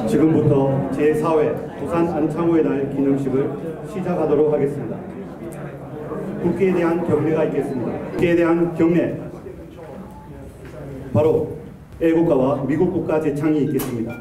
지금부터 제4회 도산 안창호의 날 기념식을 시작하도록 하겠습니다. 국기에 대한 경례가 있겠습니다. 국기에 대한 경례, 바로 애국가와 미국 국가 제창이 있겠습니다.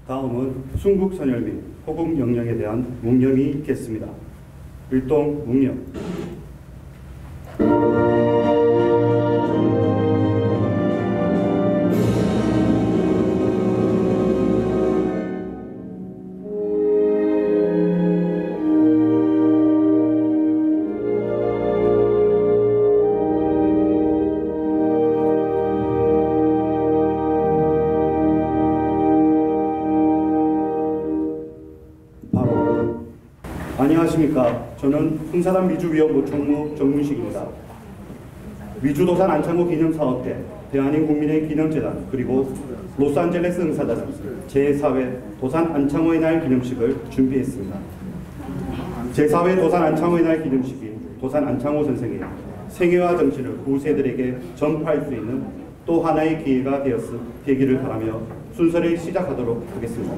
다음은 순국선열 및 호국영령에 대한 묵념이 있겠습니다. 일동 묵념. 안녕하십니까. 저는 흥사단 미주위원부 총무 정문식입니다. 미주도산 안창호 기념사업 때 대한민국민의 기념재단 그리고 로스안젤레스 흥사단 제4회 도산 안창호의 날 기념식을 준비했습니다. 제4회 도산 안창호의 날 기념식이 도산 안창호 선생의 생애와 정신을 후세들에게 전파할 수 있는 또 하나의 기회가 되기를 바라며 순서를 시작하도록 하겠습니다.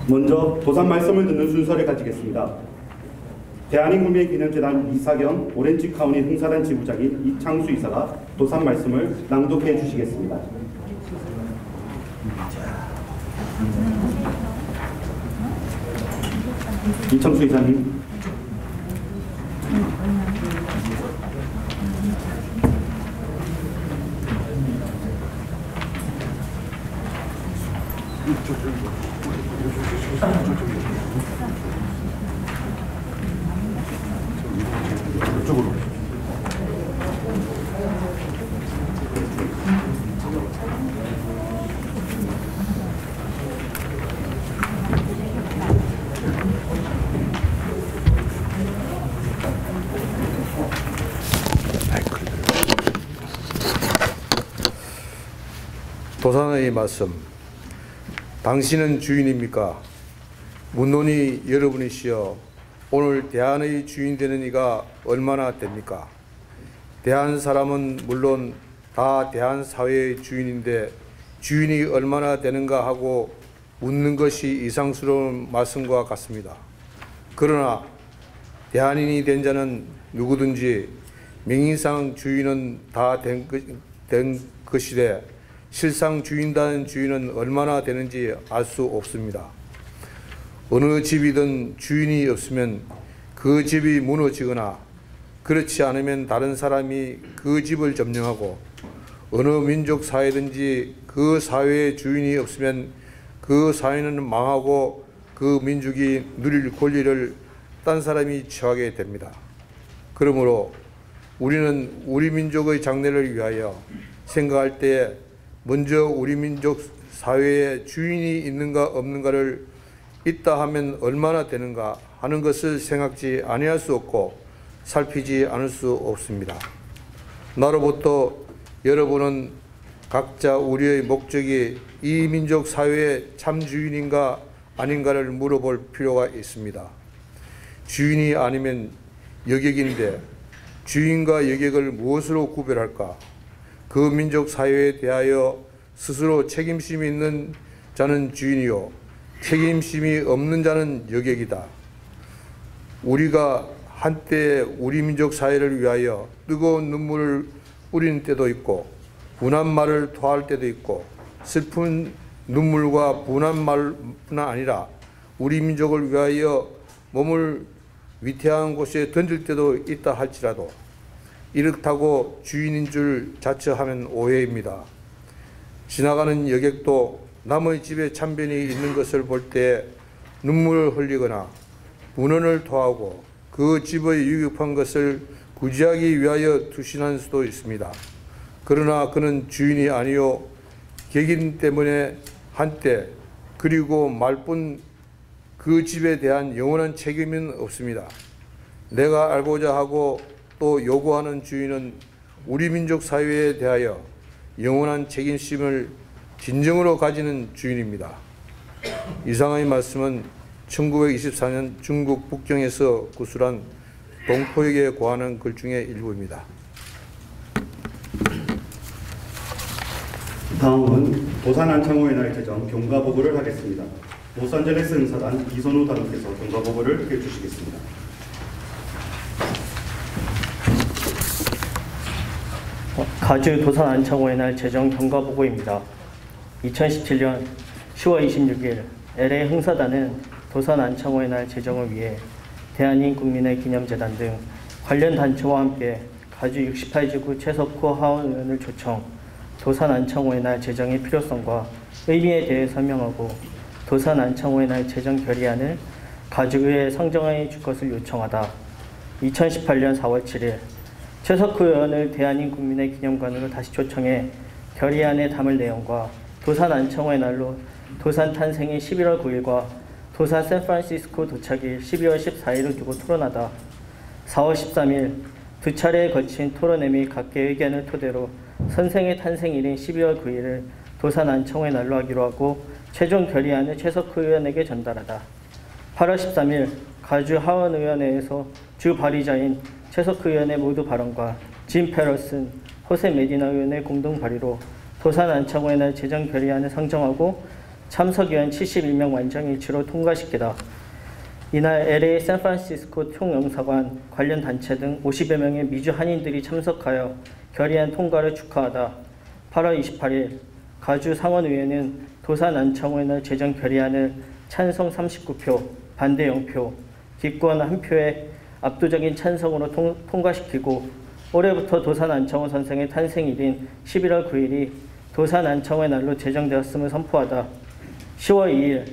먼저 도산 말씀을 듣는 순서를 가지겠습니다. 대한민국민의 기념재단 이사경 오렌지 카운티 흥사단 지부장인 이창수 이사가 도산 말씀을 낭독해 주시겠습니다. 이창수 이사님. 이쪽으로. 도산의 말씀. 당신은 주인입니까? 문논이 여러분이시여 오늘 대안의 주인 되는 이가 얼마나 됩니까? 대한 사람은 물론 다 대한 사회의 주인인데 주인이 얼마나 되는가 하고 묻는 것이 이상스러운 말씀과 같습니다. 그러나 대한인이 된 자는 누구든지 명의상 주인은 다 된 것이되 실상 주인다는 주인은 얼마나 되는지 알 수 없습니다. 어느 집이든 주인이 없으면 그 집이 무너지거나 그렇지 않으면 다른 사람이 그 집을 점령하고 어느 민족 사회든지 그 사회의 주인이 없으면 그 사회는 망하고 그 민족이 누릴 권리를 딴 사람이 취하게 됩니다. 그러므로 우리는 우리 민족의 장래를 위하여 생각할 때 먼저 우리 민족 사회에 주인이 있는가 없는가를 있다 하면 얼마나 되는가 하는 것을 생각지 아니할 수 없고 살피지 않을 수 없습니다. 나로부터 여러분은 각자 우리의 목적이 이 민족 사회의 참 주인인가 아닌가를 물어볼 필요가 있습니다. 주인이 아니면 여객인데 주인과 여객을 무엇으로 구별할까? 그 민족 사회에 대하여 스스로 책임심이 있는 자는 주인이요 책임심이 없는 자는 여객이다. 우리가 한때 우리 민족 사회를 위하여 뜨거운 눈물을 뿌리는 때도 있고 분한 말을 토할 때도 있고 슬픈 눈물과 분한 말뿐 아니라 우리 민족을 위하여 몸을 위태한 곳에 던질 때도 있다 할지라도 이렇다고 주인인 줄 자처하면 오해입니다. 지나가는 여객도 남의 집에 참변이 있는 것을 볼 때 눈물을 흘리거나 분언을 토하고 그 집의 유익한 것을 구제하기 위하여 투신할 수도 있습니다. 그러나 그는 주인이 아니요 객인 때문에 한때 그리고 말뿐 그 집에 대한 영원한 책임은 없습니다. 내가 알고자 하고 또 요구하는 주인은 우리 민족 사회에 대하여 영원한 책임심을 진정으로 가지는 주인입니다. 이상의 말씀은 1924년 중국 북경에서 구술한 동포에게 고하는 글 중에 일부입니다. 다음은 도산 안창호의 날 제정 경과보고를 하겠습니다. 로스앤젤레스 응사단 이선우 단원께서 경과보고를 해주시겠습니다. 가주 도산 안창호의 날 제정 경과보고입니다. 2017년 10월 26일 LA 흥사단은 도산 안창호의 날 제정을 위해 대한인 국민의 기념재단 등 관련 단체와 함께 가주 68지구 최석호 하원 의원을 초청, 도산 안창호의 날 제정의 필요성과 의미에 대해 설명하고 도산 안창호의 날 제정 결의안을 가주의회에 상정해 줄 것을 요청하다 2018년 4월 7일 최석호 의원을 대한인 국민의 기념관으로 다시 초청해 결의안에 담을 내용과 도산 안창호의 날로 도산 탄생일 11월 9일과 도산 샌프란시스코 도착일 12월 14일을 두고 토론하다 4월 13일 두 차례에 거친 토론회 및 각계의 의견을 토대로 선생의 탄생일인 12월 9일을 도산 안창호의 날로 하기로 하고 최종 결의안을 최석호 의원에게 전달하다 8월 13일 가주 하원의원회에서 주 발의자인 최석호 의원의 모두 발언과 짐 페러슨, 호세 메디나 의원의 공동 발의로 도산 안창호의 날 제정 결의안을 상정하고 참석의원 71명 완장일치로 통과시키다. 이날 LA 샌프란시스코 총영사관 관련 단체 등 50여 명의 미주 한인들이 참석하여 결의안 통과를 축하하다. 8월 28일 가주 상원의회는 도산 안창호의 날 제정 결의안을 찬성 39표, 반대 0표, 기권 1표의 압도적인 찬성으로 통과시키고 올해부터 도산 안창호 선생의 탄생일인 11월 9일이 도산 안창호의 날로 제정되었음을 선포하다. 10월 2일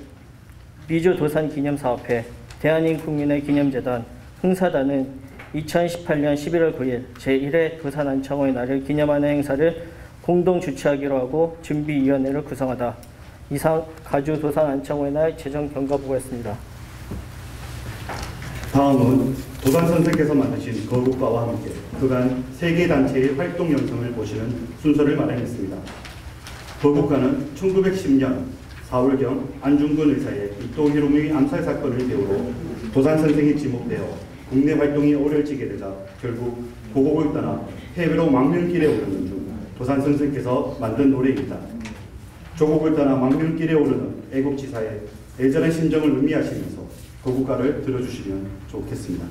미주 도산 기념사업회 대한인 국민의 기념재단 흥사단은 2018년 11월 9일 제1회 도산 안창호의 날을 기념하는 행사를 공동 주최하기로 하고 준비위원회를 구성하다. 이상 가주 도산 안창호의 날 제정 경과보고였습니다. 다음은 도산 선생께서 만드신 거국과와 함께 그간 세계 단체의 활동 영상을 보시는 순서를 마련했습니다. 거국과는 1910년 4월경 안중근 의사의 이토 히로부미 암살 사건을 배우로 도산 선생이 지목되어 국내 활동이 어려지게 되자 결국 고국을 떠나 해외로 망명길에 오르는 중 도산 선생께서 만든 노래입니다. 조국을 떠나 망명길에 오르는 애국지사의 애절한 심정을 의미하시면서 고국가를 들어주시면 좋겠습니다.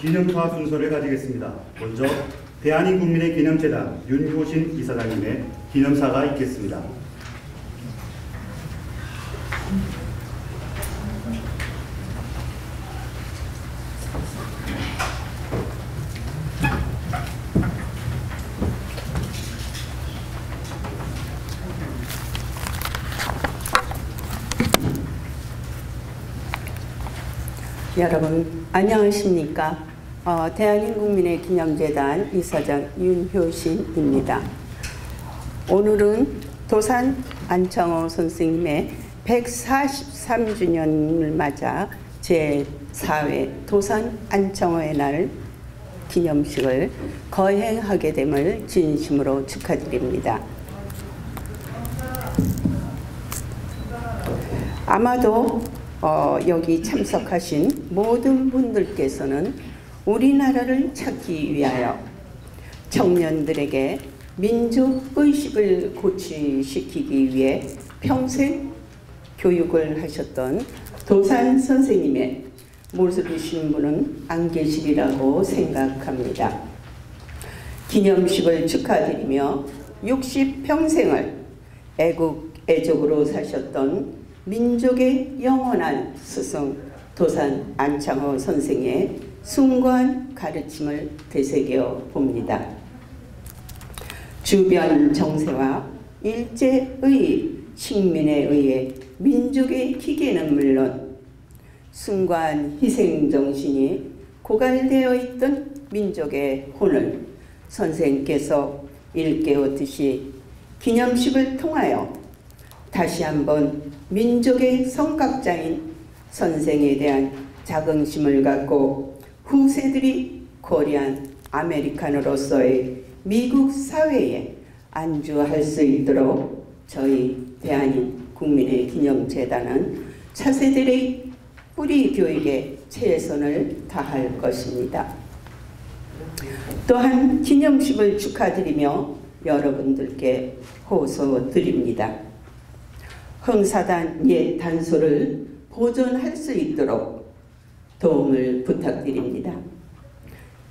기념투하 순서를 가지겠습니다. 먼저 대한인국민의 기념재단 윤효신 이사장님의 기념사가 있겠습니다. 여러분 안녕하십니까? 대한인국민의 기념재단 이사장 윤효신입니다. 오늘은 도산 안창호 선생님의 143주년을 맞아 제4회 도산 안창호의 날 기념식을 거행하게 됨을 진심으로 축하드립니다. 아마도 여기 참석하신 모든 분들께서는 우리나라를 찾기 위하여 청년들에게 민족의식을 고취시키기 위해 평생 교육을 하셨던 도산 선생님의 모습이신 분은 안 계시리라고 생각합니다. 기념식을 축하드리며 60평생을 애국애족으로 사셨던 민족의 영원한 스승 도산 안창호 선생의 숭고한 가르침을 되새겨 봅니다. 주변 정세와 일제의 식민에 의해 민족의 기계는 물론 숭고한 희생정신이 고갈되어 있던 민족의 혼을 선생께서 일깨웠듯이 기념식을 통하여 다시 한번 민족의 성각자인 선생에 대한 자긍심을 갖고 후세들이 코리안 아메리칸으로서의 미국 사회에 안주할 수 있도록 저희 대한민 국민의 기념재단은 차세들의 뿌리 교육에 최선을 다할 것입니다. 또한 기념식을 축하드리며 여러분들께 호소드립니다. 흥사단 옛 단소를 보존할 수 있도록 도움을 부탁드립니다.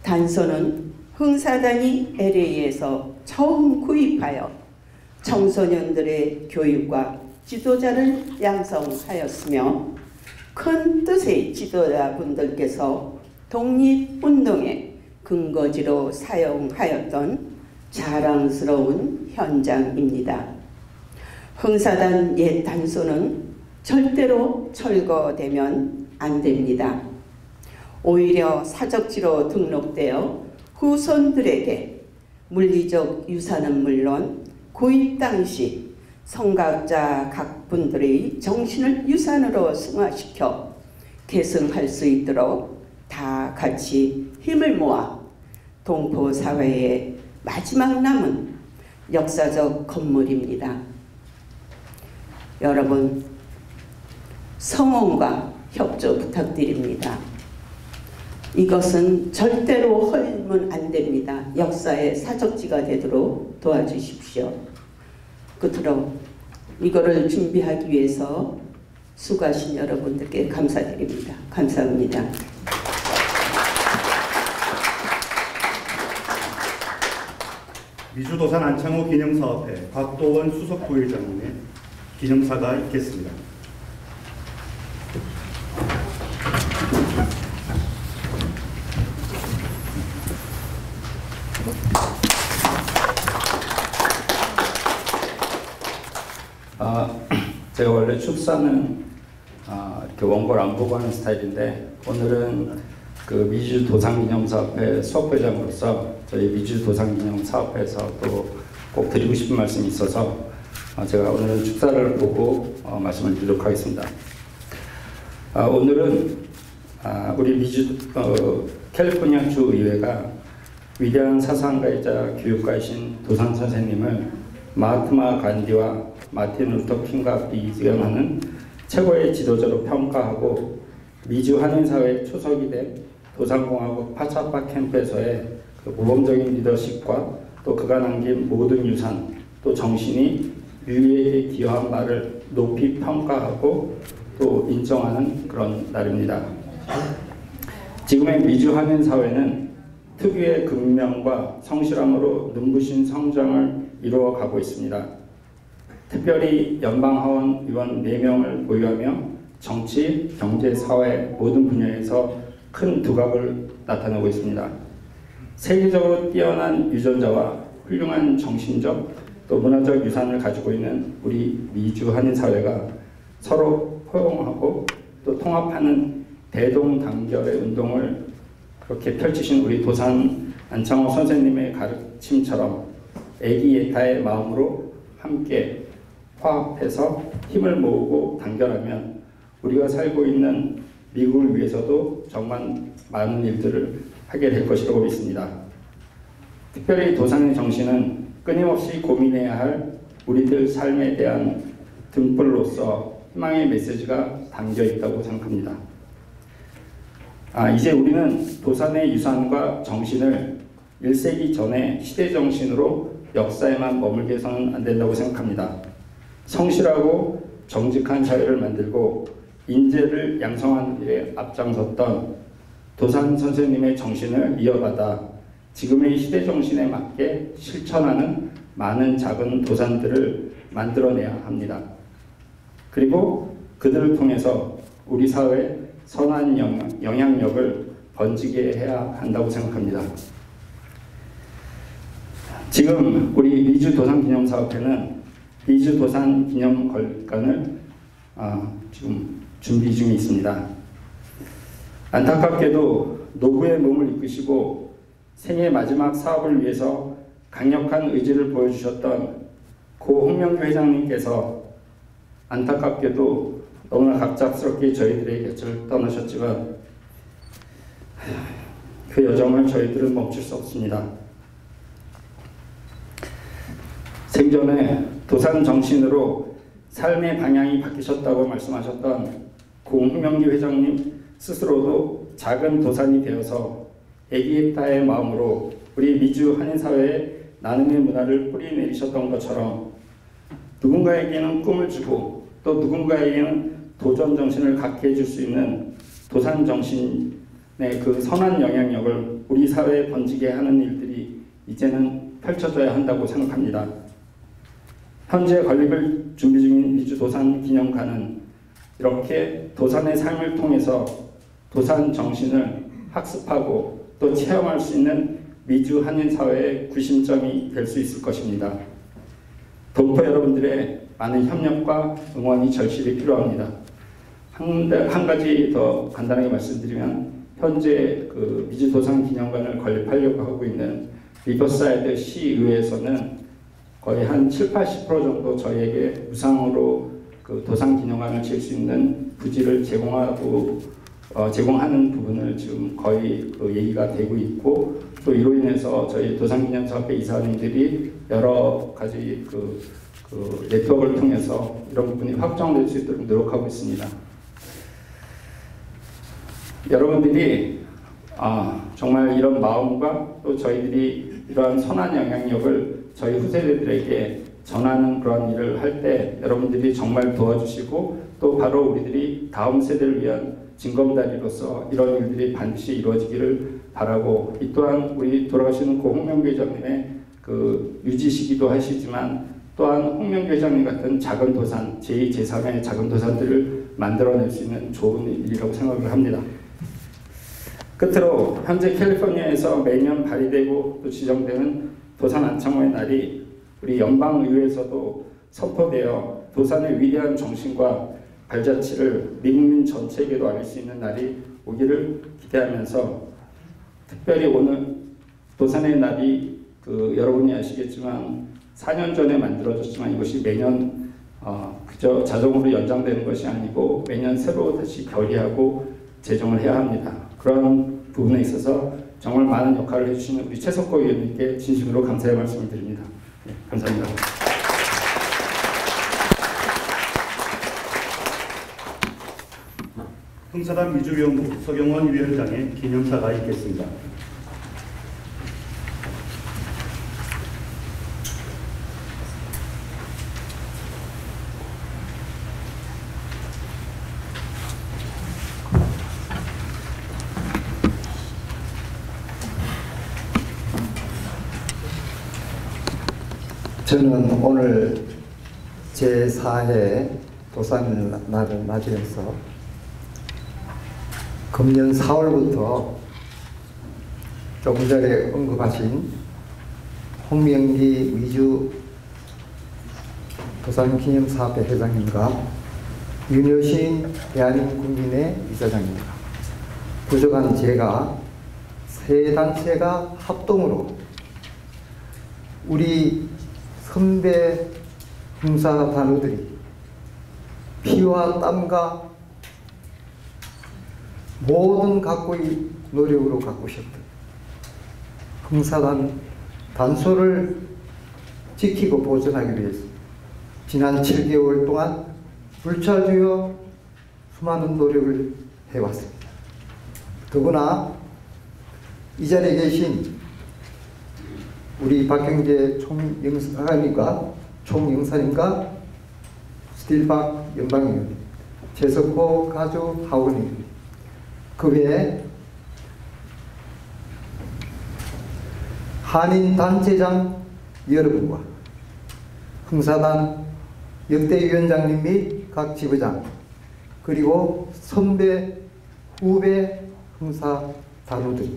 단소는 흥사단이 LA에서 처음 구입하여 청소년들의 교육과 지도자를 양성하였으며 큰 뜻의 지도자분들께서 독립운동의 근거지로 사용하였던 자랑스러운 현장입니다. 흥사단 옛 단소는 절대로 철거되면 안 됩니다. 오히려 사적지로 등록되어 후손들에게 물리적 유산은 물론 구입 당시 성각자 각 분들의 정신을 유산으로 승화시켜 계승할 수 있도록 다 같이 힘을 모아 동포사회의 마지막 남은 역사적 건물입니다. 여러분, 성원과 협조 부탁드립니다. 이것은 절대로 헐면 안 됩니다. 역사의 사적지가 되도록 도와주십시오. 끝으로 이거를 준비하기 위해서 수고하신 여러분들께 감사드립니다. 감사합니다. 미주도산 안창호 기념사업회 곽도원 수석 부회장님의 기념사가 있겠습니다. 제가 원래 축사는 이렇게 원고를 안 보고 하는 스타일인데 오늘은 그 미주도산기념사업회 수석회장으로서 저희 미주도산기념사업회에서 또 꼭 드리고 싶은 말씀이 있어서 제가 오늘은 축사를 보고 말씀을 드리도록 하겠습니다. 오늘은 우리 캘리포니아주 의회가 위대한 사상가이자 교육가이신 도산 선생님을 마하트마 간디와 마틴 루터 킹과 비교하는 최고의 지도자로 평가하고 미주 한인사회 초석이 된 도산공화국 파차파 캠프에서의 그 모범적인 리더십과 또 그가 남긴 모든 유산 또 정신이 유의에게 기여한 바를 높이 평가하고 또 인정하는 그런 날입니다. 지금의 미주 한인사회는 특유의 근면과 성실함으로 눈부신 성장을 이루어가고 있습니다. 특별히 연방하원 의원 4명을 보유하며 정치, 경제, 사회 모든 분야에서 큰 두각을 나타내고 있습니다. 세계적으로 뛰어난 유전자와 훌륭한 정신적 또 문화적 유산을 가지고 있는 우리 미주 한인사회가 서로 포용하고 또 통합하는 대동단결의 운동을 그렇게 펼치신 우리 도산 안창호 선생님의 가르침처럼 애기예타의 마음으로 함께 화합해서 힘을 모으고 단결하면 우리가 살고 있는 미국을 위해서도 정말 많은 일들을 하게 될 것이라고 믿습니다. 특별히 도산의 정신은 끊임없이 고민해야 할 우리들 삶에 대한 등불로서 희망의 메시지가 담겨 있다고 생각합니다. 이제 우리는 도산의 유산과 정신을 1세기 전의 시대 정신으로 역사에만 머물게 해서는 안 된다고 생각합니다. 성실하고 정직한 사회를 만들고 인재를 양성하는 일에 앞장섰던 도산 선생님의 정신을 이어받아 지금의 시대 정신에 맞게 실천하는 많은 작은 도산들을 만들어내야 합니다. 그리고 그들을 통해서 우리 사회에 선한 영향력을 번지게 해야 한다고 생각합니다. 지금 우리 미주도산기념사업회는 미주도산기념걸간을 지금 준비 중에 있습니다. 안타깝게도 노구의 몸을 이끄시고 생애 마지막 사업을 위해서 강력한 의지를 보여주셨던 고 홍명규 회장님께서 안타깝게도 너무나 갑작스럽게 저희들의 곁을 떠나셨지만 그 여정을 저희들은 멈출 수 없습니다. 생전에 도산 정신으로 삶의 방향이 바뀌셨다고 말씀하셨던 고 홍명규 회장님 스스로도 작은 도산이 되어서 애기입다의 마음으로 우리 미주 한인사회에 나눔의 문화를 뿌리내리셨던 것처럼 누군가에게는 꿈을 주고 또 누군가에게는 도전 정신을 갖게 해줄 수 있는 도산 정신의 그 선한 영향력을 우리 사회에 번지게 하는 일들이 이제는 펼쳐져야 한다고 생각합니다. 현재 건립을 준비 중인 미주 도산 기념관은 이렇게 도산의 삶을 통해서 도산 정신을 학습하고 또 체험할 수 있는 미주 한인사회의 구심점이 될 수 있을 것입니다. 동포 여러분들의 많은 협력과 응원이 절실히 필요합니다. 한 가지 더 간단하게 말씀드리면 현재 그 미주 도산 기념관을 건립하려고 하고 있는 리버사이드 시의회에서는 거의 한 70~80% 정도 저희에게 무상으로 그 도산 기념관을 지을 수 있는 부지를 제공하는 부분을 지금 거의 그 얘기가 되고 있고, 또 이로 인해서 저희 도산기념사업회 이사님들이 여러 가지 그 네트워크를 통해서 이런 부분이 확정될 수 있도록 노력하고 있습니다. 여러분들이 정말 이런 마음과 또 저희들이 이러한 선한 영향력을 저희 후세대들에게 전하는 그런 일을 할 때 여러분들이 정말 도와주시고 또 바로 우리들이 다음 세대를 위한 징검다리로서 이런 일들이 반드시 이루어지기를 바라고, 이 또한 우리 돌아가시는 고 홍명규 회장님의 그 유지시기도 하시지만 또한 홍명규 회장님 같은 작은 도산, 제2, 제3의 작은 도산들을 만들어낼 수 있는 좋은 일이라고 생각을 합니다. 끝으로 현재 캘리포니아에서 매년 발의되고 또 지정되는 도산 안창호의 날이 우리 연방의회에서도 선포되어 도산의 위대한 정신과 발자취를 미국민 전체에게도 알릴 수 있는 날이 오기를 기대하면서, 특별히 오늘 도산의 날이 여러분이 아시겠지만 4년 전에 만들어졌지만 이것이 매년 그저 자동으로 연장되는 것이 아니고 매년 새로 다시 결의하고 제정을 해야 합니다. 그런 부분에 있어서 정말 많은 역할을 해주시는 우리 최석호 의원님께 진심으로 감사의 말씀을 드립니다. 네, 감사합니다. 흥사단 미주위원부 서경원 위원장의 기념사가 있겠습니다. 저는 오늘 제4회 도산날을 맞이해서 금년 4월부터 조금 전에 언급하신 홍명기 미주 도산기념사업회 회장님과 윤여신 대한민국민의 이사장입니다. 부족한 제가 세 단체가 합동으로 우리 선배 흥사 단우들이 피와 땀과 모든 가꾸의 노력으로 가꾸셨던 흥사단 단소를 지키고 보존하기 위해서 지난 7개월 동안 불찰주여 수많은 노력을 해왔습니다. 더구나 이 자리에 계신 우리 박경재 총영사님과 스틸박 연방위원, 최석호 가주 하원의원, 그 외에 한인 단체장 여러분과 흥사단 역대위원장님 및 각 지부장, 그리고 선배, 후배 흥사 단우들,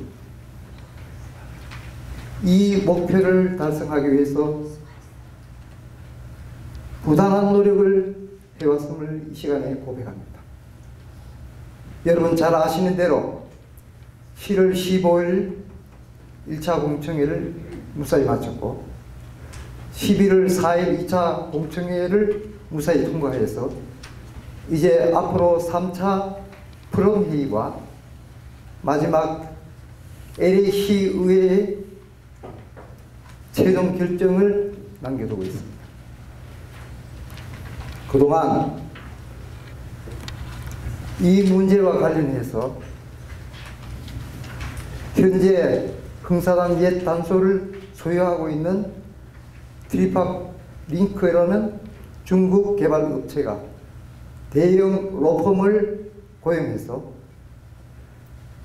이 목표를 달성하기 위해서 부단한 노력을 해왔음을 이 시간에 고백합니다. 여러분 잘 아시는 대로 7월 15일 1차 공청회를 무사히 마쳤고 11월 4일 2차 공청회를 무사히 통과해서 이제 앞으로 3차 프롬 회의와 마지막 LA시의회의 최종 결정을 남겨두고 있습니다. 그동안 이 문제와 관련해서 현재 흥사단 옛 단소를 소유하고 있는 트리팝 링크라는 중국 개발 업체가 대형 로펌을 고용해서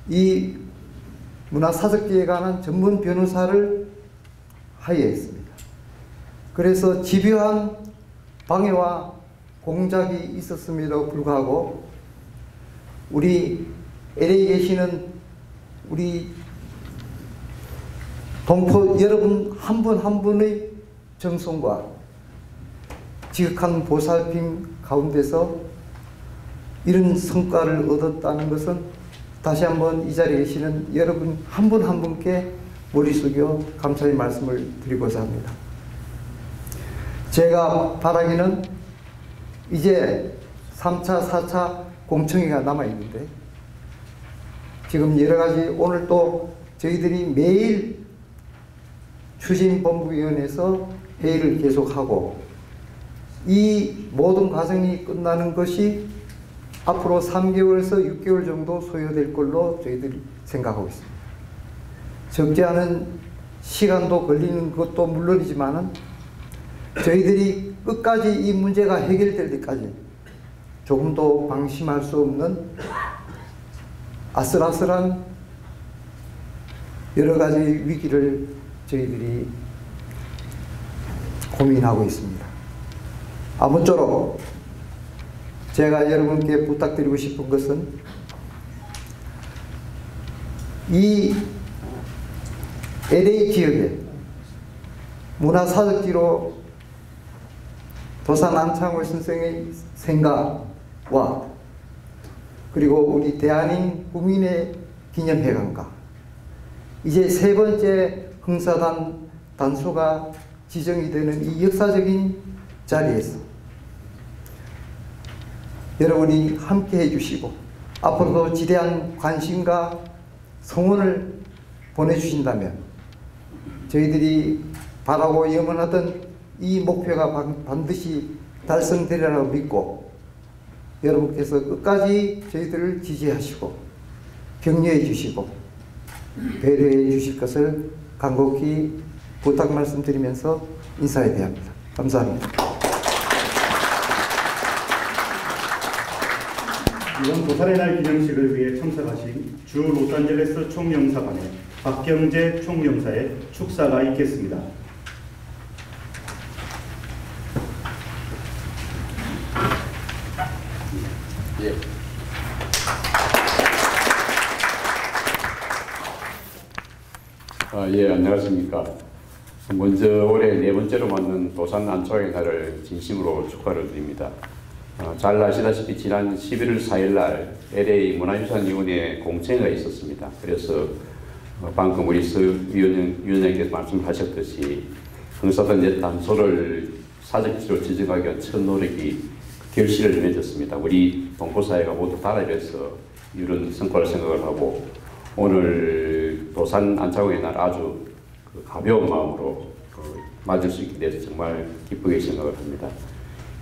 이 문화사적지에 관한 전문 변호사를 하야했습니다. 그래서 집요한 방해와 공작이 있었음에도 불구하고 우리 LA에 계시는 우리 동포 여러분 한 분 한 분의 정성과 지극한 보살핌 가운데서 이런 성과를 얻었다는 것은 다시 한번 이 자리에 계시는 여러분 한 분 한 분께 머리 숙여 감사의 말씀을 드리고자 합니다. 제가 바라기는 이제 3차, 4차 공청회가 남아있는데 지금 여러가지 오늘 또 저희들이 매일 추진본부위원회에서 회의를 계속하고 이 모든 과정이 끝나는 것이 앞으로 3개월에서 6개월 정도 소요될 걸로 저희들이 생각하고 있습니다. 적지 않은 시간도 걸리는 것도 물론이지만은 저희들이 끝까지 이 문제가 해결될 때까지 조금도 방심할 수 없는 아슬아슬한 여러 가지 위기를 저희들이 고민하고 있습니다. 아무쪼록 제가 여러분께 부탁드리고 싶은 것은 이 LA 지역에 문화사적지로 도산 안창호 선생의 생가와 그리고 우리 대한인 국민의 기념회관과 이제 세 번째 흥사단 단소가 지정이 되는 이 역사적인 자리에서 여러분이 함께 해주시고 앞으로도 지대한 관심과 성원을 보내주신다면 저희들이 바라고 염원하던 이 목표가 반드시 달성되리라고 믿고 여러분께서 끝까지 저희들을 지지하시고 격려해 주시고 배려해 주실 것을 간곡히 부탁 말씀드리면서 인사에 대합니다. 감사합니다. 이번 도산의 날 기념식을 위해 참석하신 주 로스앤젤레스 총영사관의 박경재 총영사의 축사가 있겠습니다. 예, 안녕하십니까. 먼저 올해 네 번째로 맞는 도산 안창호의 날을 진심으로 축하를 드립니다. 잘 아시다시피 지난 11월 4일 날 LA 문화유산위원회 공청회가 있었습니다. 그래서 방금 우리 서 위원장께서 말씀하셨듯이 흥사단 옛 단소를 사적지로 지정하기 위한 첫 노력이 결실을 맺었습니다. 우리 동포사회가 모두 단합해서 이런 성과를 생각을 하고 오늘 도산 안창호의 날 아주 가벼운 마음으로 맞을 수 있게 돼서 정말 기쁘게 생각을 합니다.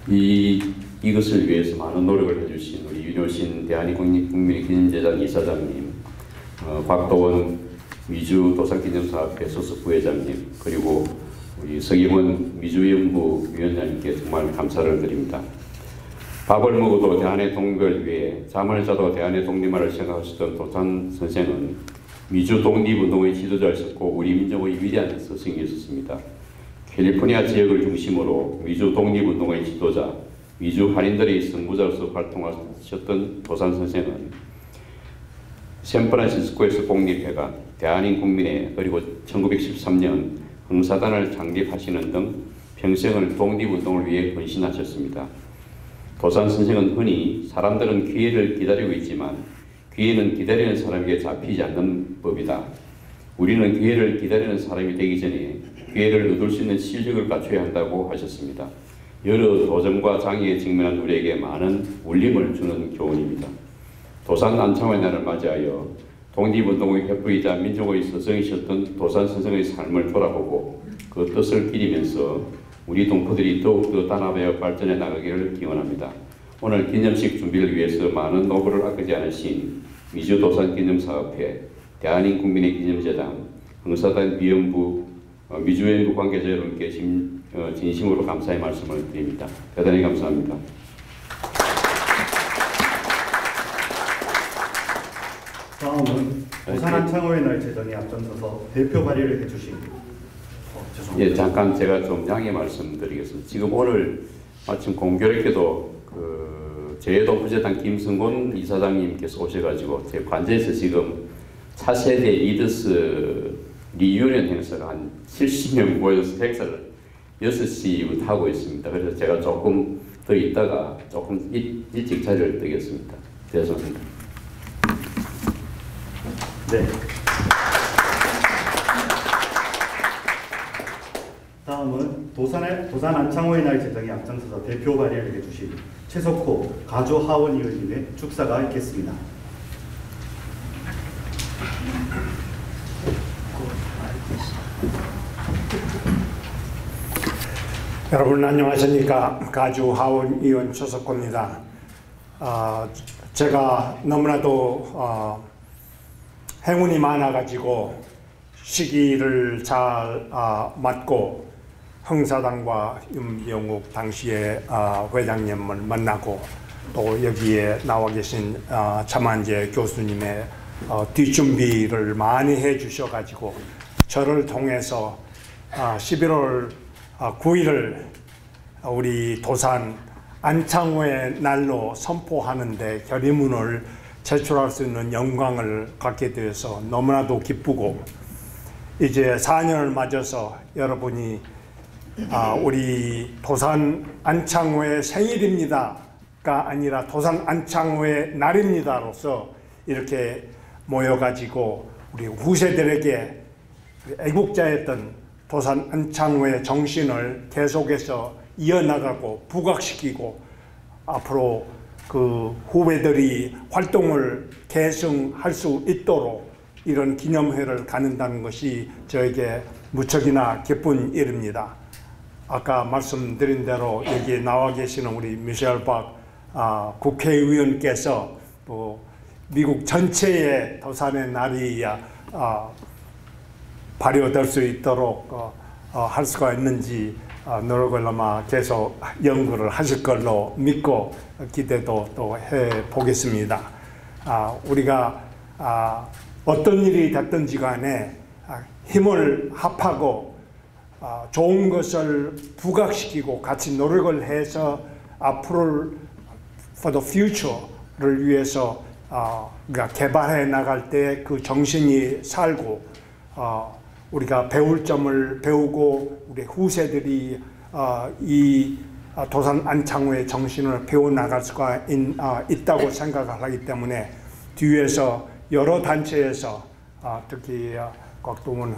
이것을 위해서 많은 노력을 해주신 우리 윤효신 대한민국국민기념재단 이사장님, 곽도원 미주도산기념사업회 소속 부회장님, 그리고 우리 서기문 미주연구 위원장님께 정말 감사를 드립니다. 밥을 먹어도 대한의 독립을 위해 잠을 자도 대한의 독립만을 생각하시던 도산 선생은 미주 독립운동의 지도자였었고 우리 민족의 위대한 스승이었습니다. 캘리포니아 지역을 중심으로 미주 독립운동의 지도자, 미주 한인들의 선구자로서 활동하셨던 도산 선생은 샌프란시스코에서 공립회관, 대한민국민회, 그리고 1913년 흥사단을 창립하시는 등 평생을 독립운동을 위해 헌신하셨습니다. 도산 선생은 흔히 사람들은 기회를 기다리고 있지만 기회는 기다리는 사람에게 잡히지 않는 법이다. 우리는 기회를 기다리는 사람이 되기 전에 기회를 얻을 수 있는 실력을 갖춰야 한다고 하셨습니다. 여러 도전과 장애에 직면한 우리에게 많은 울림을 주는 교훈입니다. 도산 안창호의 날을 맞이하여 독립운동의 횃불이자 민족의 스승이셨던 도산 선생의 삶을 돌아보고 그 뜻을 기리면서 우리 동포들이 더욱더 단합하여 발전해 나가기를 기원합니다. 오늘 기념식 준비를 위해서 많은 노고를 아끼지 않으신 미주도산기념사업회, 대한민국민의 기념재단, 흥사단 위원부, 미주연구 관계자 여러분께 진심으로 감사의 말씀을 드립니다. 대단히 감사합니다. 다음은 도산 안창호의 날 제정에 앞장서서 대표 발의를 해주신 죄송합니다. 예, 잠깐 제가 좀 양해 말씀드리겠습니다. 지금 오늘 마침 공교롭게도 제2동부재단 김승곤 이사장님께서 오셔가지고 제 관제에서 지금 차세대 리더스 리유니언 행사가 한 70명 모여서 행사를 6시부터 하고 있습니다. 그래서 제가 조금 더 있다가 조금 일찍 자리를 뜨겠습니다. 죄송합니다. 네. 다음은 도산 안창호의 날 제정에 앞장서서 대표 발의를 해주신 최석호 가주 하원 의원님의 축사가 있겠습니다. 여러분 안녕하십니까. 가주 하원 의원 최석호입니다. 제가 너무나도 행운이 많아가지고 시기를 잘 맞고 흥사단과 윤병욱 당시의 회장님을 만나고 또 여기에 나와 계신 차만재 교수님의 뒷준비를 많이 해주셔가지고 저를 통해서 11월 9일을 우리 도산 안창호의 날로 선포하는데 결의문을 제출할 수 있는 영광을 갖게 되어서 너무나도 기쁘고, 이제 4년을 맞아서 여러분이 우리 도산 안창호의 생일입니다가 아니라 도산 안창호의 날입니다로서 이렇게 모여가지고 우리 후세들에게 애국자였던 도산 안창호의 정신을 계속해서 이어나가고 부각시키고 앞으로 그 후배들이 활동을 계승할 수 있도록 이런 기념회를 갖는다는 것이 저에게 무척이나 기쁜 일입니다. 아까 말씀드린 대로 여기 나와 계시는 우리 미셸 박 국회의원께서 또 미국 전체의 도산의 날이 발효될 수 있도록 할 수가 있는지 노력을 아마 계속 연구를 하실 걸로 믿고 기대도 또 해보겠습니다. 우리가 어떤 일이 됐든지 간에 힘을 합하고 좋은 것을 부각시키고 같이 노력을 해서 앞으로 for the future를 위해서 우리가 개발해 나갈 때 그 정신이 살고 우리가 배울 점을 배우고 우리 후세들이 이 도산 안창호의 정신을 배워나갈 수가 있다고 생각을 하기 때문에 뒤에서 여러 단체에서 특히 곽동원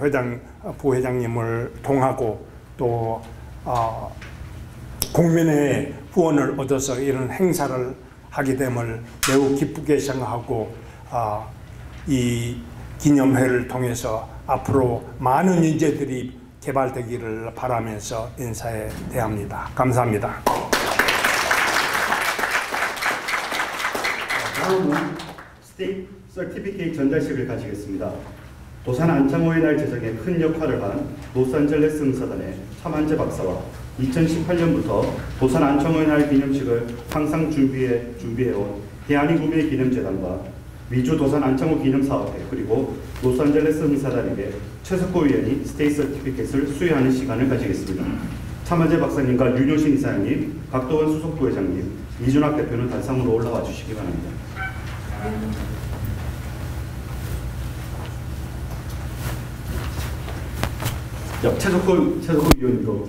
부회장님을 통하고 또 국민의 후원을 얻어서 이런 행사를 하게 됨을 매우 기쁘게 생각하고 이 기념회를 통해서 앞으로 많은 인재들이 개발되기를 바라면서 인사에 대합니다. 감사합니다. 다음은 스테이트 서티피케이트 전달식을 가지겠습니다. 도산 안창호의 날 제정에 큰 역할을 한 로스앤젤레스 응사단의 차만재 박사와 2018년부터 도산 안창호의 날 기념식을 항상 준비해온 대한인국민의 기념재단과 미주 도산 안창호 기념사업회 그리고 로스앤젤레스 응사단에게 최석호 위원이 스테이트 서티피케이트를 수여하는 시간을 가지겠습니다. 차만재 박사님과 윤효신 이사장님, 각도원 수석부회장님, 이준학 대표는 단상으로 올라와 주시기 바랍니다. 최석호 위원으로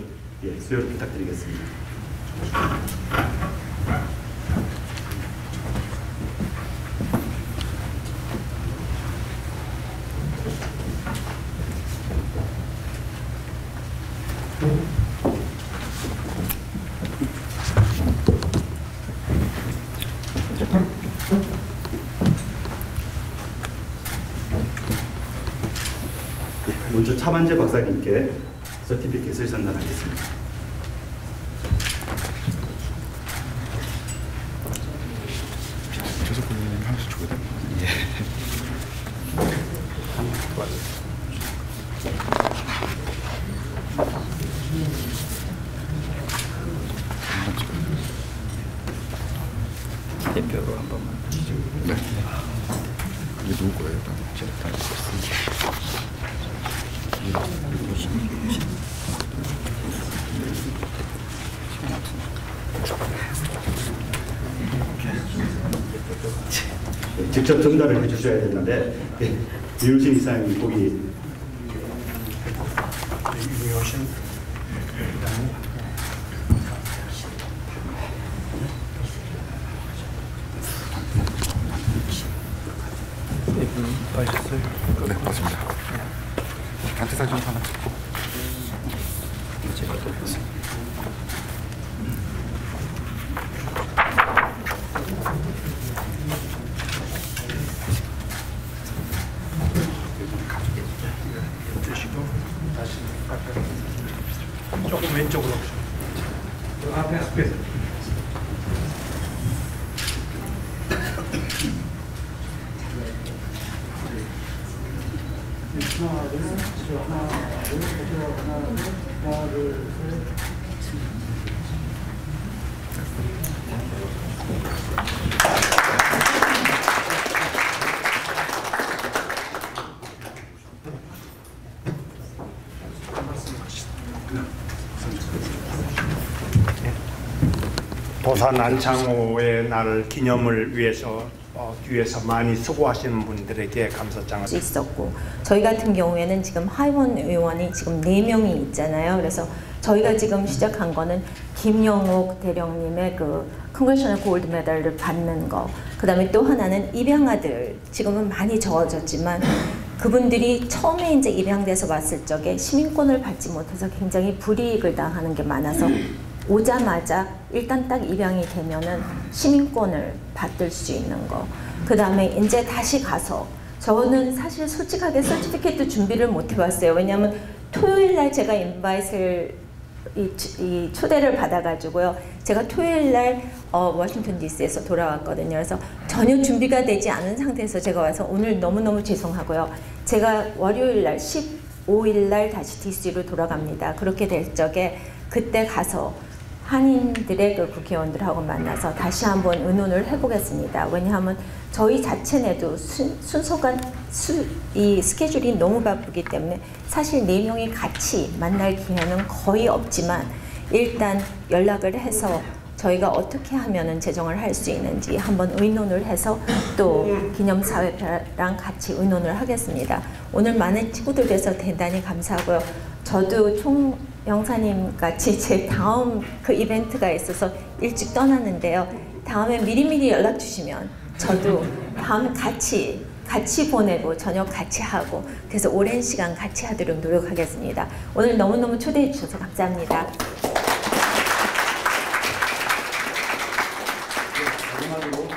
수여를 부탁드리겠습니다. 먼저 차만재 박사님께 서티피케이트를 전달하겠습니다. 하나씩 줘야 됩니다. 대표로 한 번만. 네. 이게 누구 거예요? 제가 다 읽었습니다. 직접 전달을 해주셔야 되는데 윤효신 이사장님 거기 네, 맞습니다. 단체 사진 하나 찍고. 제가 드리겠습니다. 조금 왼쪽으로. 앞에. 도산 안창호의 날 기념을 위해서 뒤에서 많이 수고하시는 분들에게 감사장을 있었고, 저희 같은 경우에는 지금 하원 의원이 지금 4명이 있잖아요. 그래서 저희가 지금 시작한 거는 김영옥 대령님의 그 컨그레셔널 골드 메달을 받는 거, 그 다음에 또 하나는 입양아들, 지금은 많이 적어졌지만 그분들이 처음에 이제 입양돼서 왔을 적에 시민권을 받지 못해서 굉장히 불이익을 당하는 게 많아서 오자마자 일단 딱 입양이 되면은 시민권을 받을 수 있는 거. 그 다음에 이제 다시 가서, 저는 사실 솔직하게 서티피케이트 준비를 못 해봤어요. 왜냐하면 토요일 날 제가 인바이트를 이 초대를 받아가지고요. 제가 토요일 날 워싱턴 DC에서 돌아왔거든요. 그래서 전혀 준비가 되지 않은 상태에서 제가 와서 오늘 너무너무 죄송하고요. 제가 월요일 날 15일 날 다시 DC로 돌아갑니다. 그렇게 될 적에 그때 가서 한인들의 그 국회의원들하고 만나서 다시 한번 의논을 해보겠습니다. 왜냐하면 저희 자체 내도 이 스케줄이 너무 바쁘기 때문에 사실 4명이 같이 만날 기회는 거의 없지만 일단 연락을 해서 저희가 어떻게 하면은 제정을 할 수 있는지 한번 의논을 해서 또 기념사회랑 같이 의논을 하겠습니다. 오늘 많은 친구들 뵈서 대단히 감사하고요. 저도 영사님 같이 제 다음 그 이벤트가 있어서 일찍 떠났는데요. 다음에 미리미리 연락 주시면 저도 다음 같이 보내고 저녁 같이 하고 그래서 오랜 시간 같이 하도록 노력하겠습니다. 오늘 너무너무 초대해 주셔서 감사합니다. 마지막으로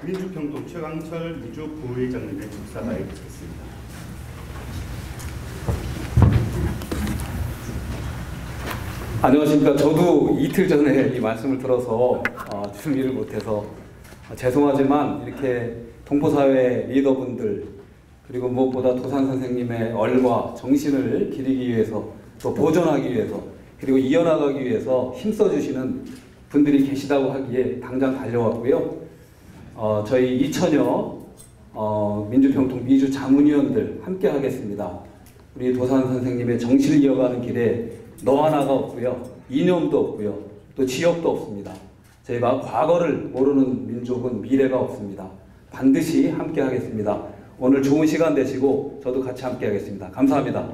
민주평통 최강철 미주 부회장님의 축사가 있겠습니다. 안녕하십니까. 저도 이틀 전에 이 말씀을 들어서 준비를 못해서 죄송하지만 이렇게 동포사회 리더분들 그리고 무엇보다 도산 선생님의 얼과 정신을 기리기 위해서 또 보존하기 위해서 그리고 이어나가기 위해서 힘써주시는 분들이 계시다고 하기에 당장 달려왔고요. 저희 2천여 민주평통 미주 자문위원들 함께 하겠습니다. 우리 도산 선생님의 정신을 이어가는 길에 너 하나가 없고요. 이념도 없고요. 또 지역도 없습니다. 저희가 과거를 모르는 민족은 미래가 없습니다. 반드시 함께 하겠습니다. 오늘 좋은 시간 되시고 저도 같이 함께 하겠습니다. 감사합니다.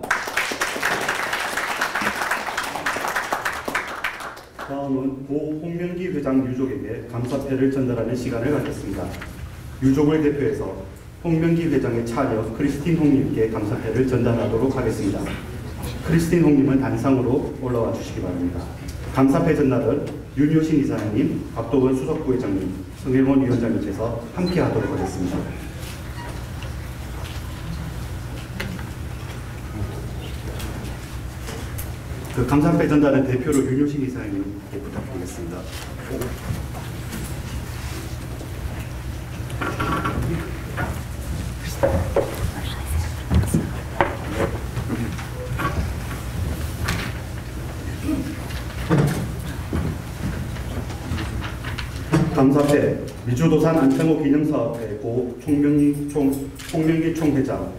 다음은 고 홍명기 회장 유족에게 감사패를 전달하는 시간을 갖겠습니다. 유족을 대표해서 홍명기 회장의 차녀 크리스틴 홍님께 감사패를 전달하도록 하겠습니다. 크리스틴 홍님은 단상으로 올라와 주시기 바랍니다. 감사패 전달은 윤효신 이사장님, 박도원 수석부회장님, 성일원 위원장님께서 함께 하도록 하겠습니다. 그 감사패 전달은 대표로 윤효신 이사장님께 부탁드리겠습니다. 감사패 미주도산 안창호 기념사업회 고 홍명기 총회장.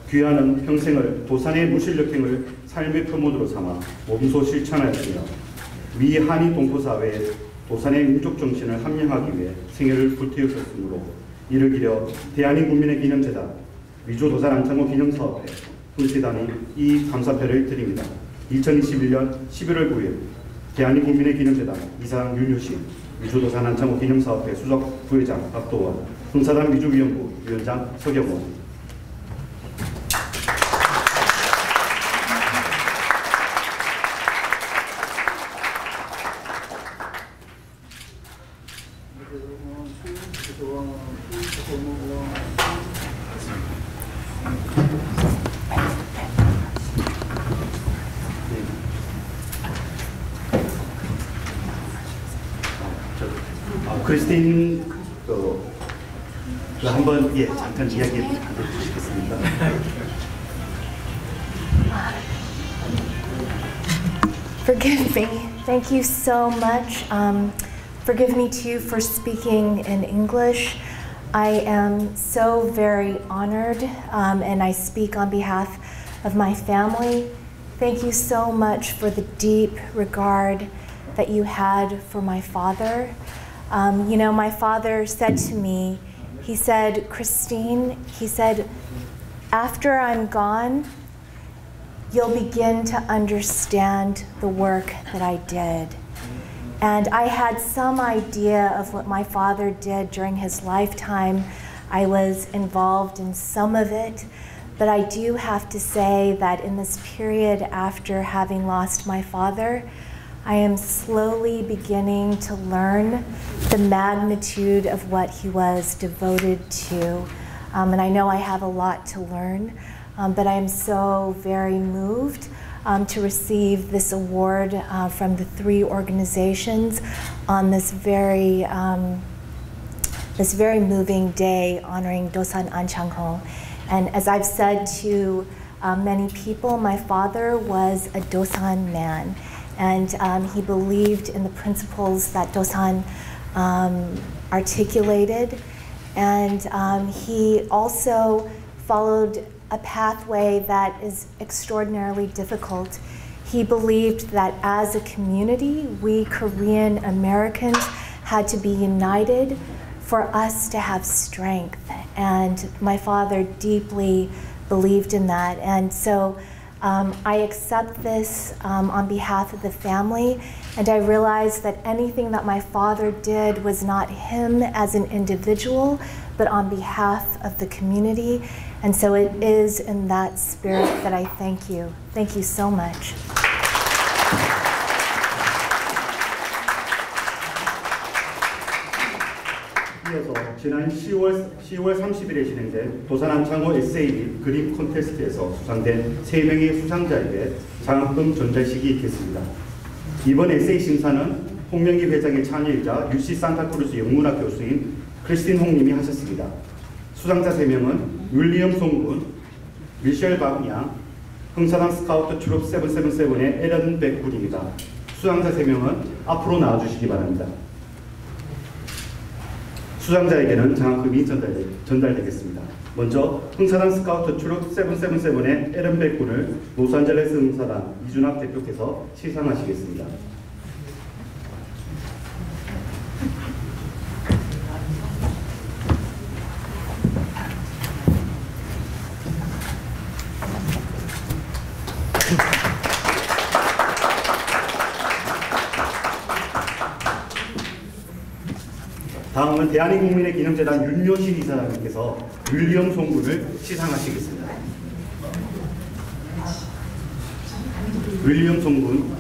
귀하는 평생을 도산의 무실력행을 삶의 표본으로 삼아 몸소 실천하였으며 미 한인 동포사회에 도산의 민족 정신을 함양하기 위해 생애를 불태우셨으므로 이를 기려 대한민 국민의 기념재단 미주도산 안창호 기념사업회 훈시단이 이 감사패를 드립니다. 2021년 11월 9일 대한민 국민의 기념재단 이사장 윤효신, 미주도산 안창호 기념사업회 수석 부회장 박도원, 흥사단 미주위원부 위원장 서경원. 크리스틴 한번 잠깐 이야기 해주시겠습니다. Forgive me. Thank you so much. Forgive me too for speaking in English. I am so very honored, and I speak on behalf of my family. Thank you so much for the deep regard that you had for my father. You know, my father said to me, he said, Christine, he said, after I'm gone, you'll begin to understand the work that I did. And I had some idea of what my father did during his lifetime. I was involved in some of it, but I do have to say that in this period after having lost my father, I am slowly beginning to learn the magnitude of what he was devoted to. And I know I have a lot to learn, but I am so very moved to receive this award from the three organizations on this very moving day honoring Dosan Anchangho. And as I've said to many people, my father was a Dosan man. And he believed in the principles that Dosan articulated. And he also followed a pathway that is extraordinarily difficult. He believed that as a community, we Korean Americans had to be united for us to have strength. And my father deeply believed in that. And so I accept this on behalf of the family, and I realize that anything that my father did was not him as an individual, but on behalf of the community. And so it is in that spirit that I thank you. Thank you so much. 이어서 지난 10월 30일에 진행된 도산 안창호 에세이 및 그림 콘테스트에서 수상된 3명의 수상자에게 장학금 전달식이 있겠습니다. 이번 에세이 심사는 홍명기 회장의 차녀이자 UC 산타크루즈 영문학 교수인 크리스틴 홍님이 하셨습니다. 수상자 3명은 윌리엄 송군, 미셸 박양, 흥사단 스카우트 트룹 777의 에런 백 군입니다. 수상자 3명은 앞으로 나와주시기 바랍니다. 수상자에게는 장학금이 전달되겠습니다. 먼저 흥사단 스카우트 트룹 777의 에런 백 군을 로스앤젤레스 흥사단 이준학 대표께서 시상하시겠습니다. 다음은 대한민국민의 기념재단 윤여신 이사장님께서 윌리엄 송군을 시상하시겠습니다. 윌리엄 송군.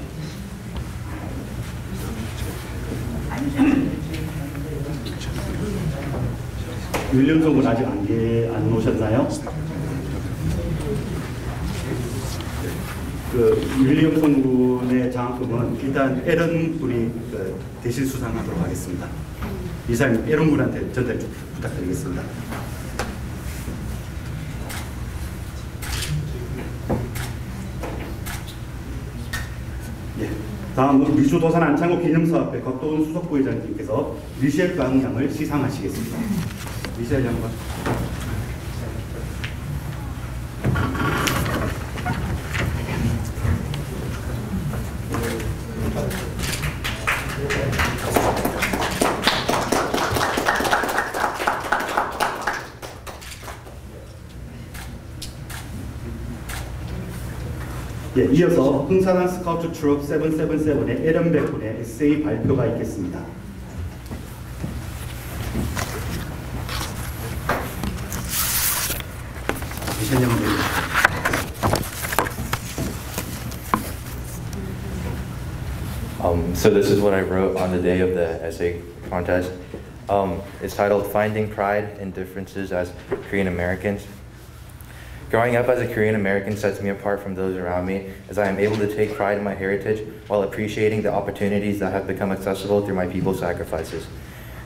윌리엄 송군 아직 안 오셨나요? 윌리엄 송군의 장학금은 일단 에런 군이 대신 수상하도록 하겠습니다. 이사님 에런 군한테 전달 좀 부탁드리겠습니다. 예, 다음은 미주도산 안창호 기념사업회 곽도훈 수석부회장님께서 미셸 강양을 시상하시겠습니다. 미셸 양반. 예, 이어서 흥사단 스카우트 트룹 777의 에런 백 군의 에세이 발표가 있겠습니다. So this is what I wrote on the day of the essay contest. It's titled Finding Pride in Differences as Korean Americans. Growing up as a Korean American sets me apart from those around me, as I am able to take pride in my heritage while appreciating the opportunities that have become accessible through my people's sacrifices.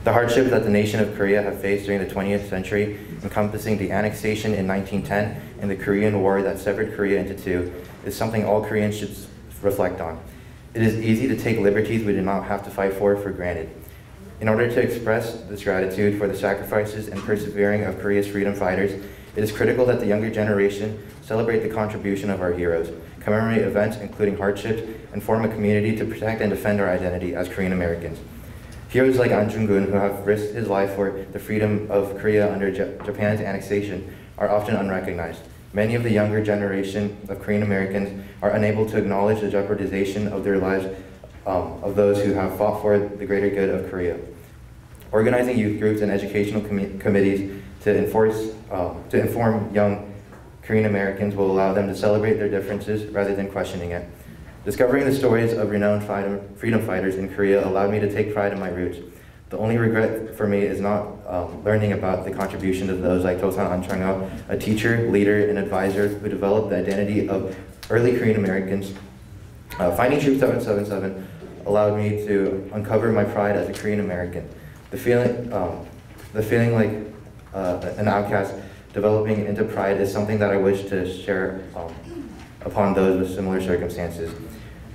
The hardships that the nation of Korea have faced during the 20th century, encompassing the annexation in 1910 and the Korean War that severed Korea into two, is something all Koreans should reflect on. It is easy to take liberties we do not have to fight for granted. In order to express this gratitude for the sacrifices and persevering of Korea's freedom fighters, it is critical that the younger generation celebrate the contribution of our heroes, commemorate events including hardships, and form a community to protect and defend our identity as Korean Americans. Heroes like An Jung-gun, who have risked his life for the freedom of Korea under Japan's annexation, are often unrecognized. Many of the younger generation of Korean Americans are unable to acknowledge the jeopardization of their lives of those who have fought for the greater good of Korea. Organizing youth groups and educational committees to inform young Korean Americans will allow them to celebrate their differences rather than questioning it. Discovering the stories of renowned freedom fighters in Korea allowed me to take pride in my roots. The only regret for me is not learning about the contribution of those like Tosan An-chang-ho, a teacher, leader, and advisor who developed the identity of early Korean Americans. Finding Troop 777 allowed me to uncover my pride as a Korean American. The feeling like an outcast developing into pride is something that I wish to share upon those with similar circumstances.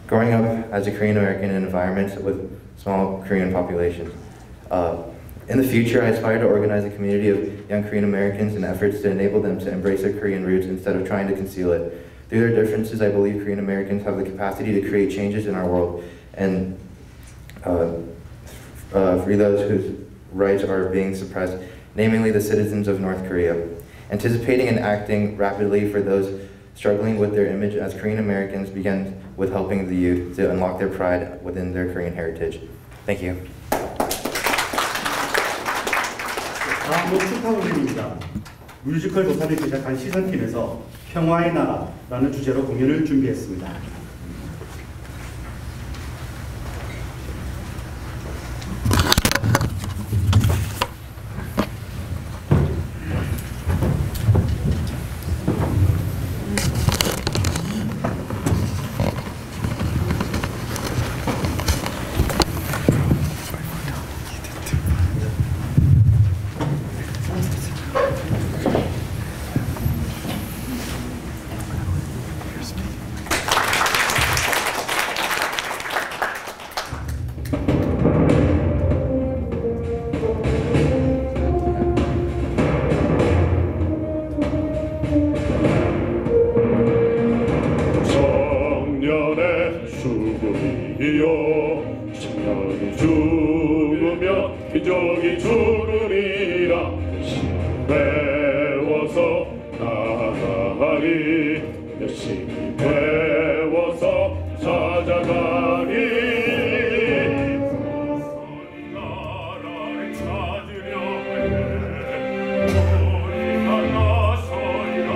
Growing up as a Korean American in environments with small Korean populations. In the future, I aspire to organize a community of young Korean Americans in efforts to enable them to embrace their Korean roots instead of trying to conceal it. Through their differences, I believe Korean Americans have the capacity to create changes in our world and free those whose rights are being suppressed, namely the citizens of North Korea. Anticipating and acting rapidly for those struggling with their image as Korean Americans begins with helping the youth to unlock their pride within their Korean heritage. Thank you. 다음은 축하 올림입니다. 뮤지컬 도산을 제작한 시선팀에서 평화의 나라라는 주제로 공연을 준비했습니다. 죽으면 민족이 죽으리라. 배워서 나아가리. 열심히 배워서 찾아가리. 나라를 찾으려 해 우리가 나서리라.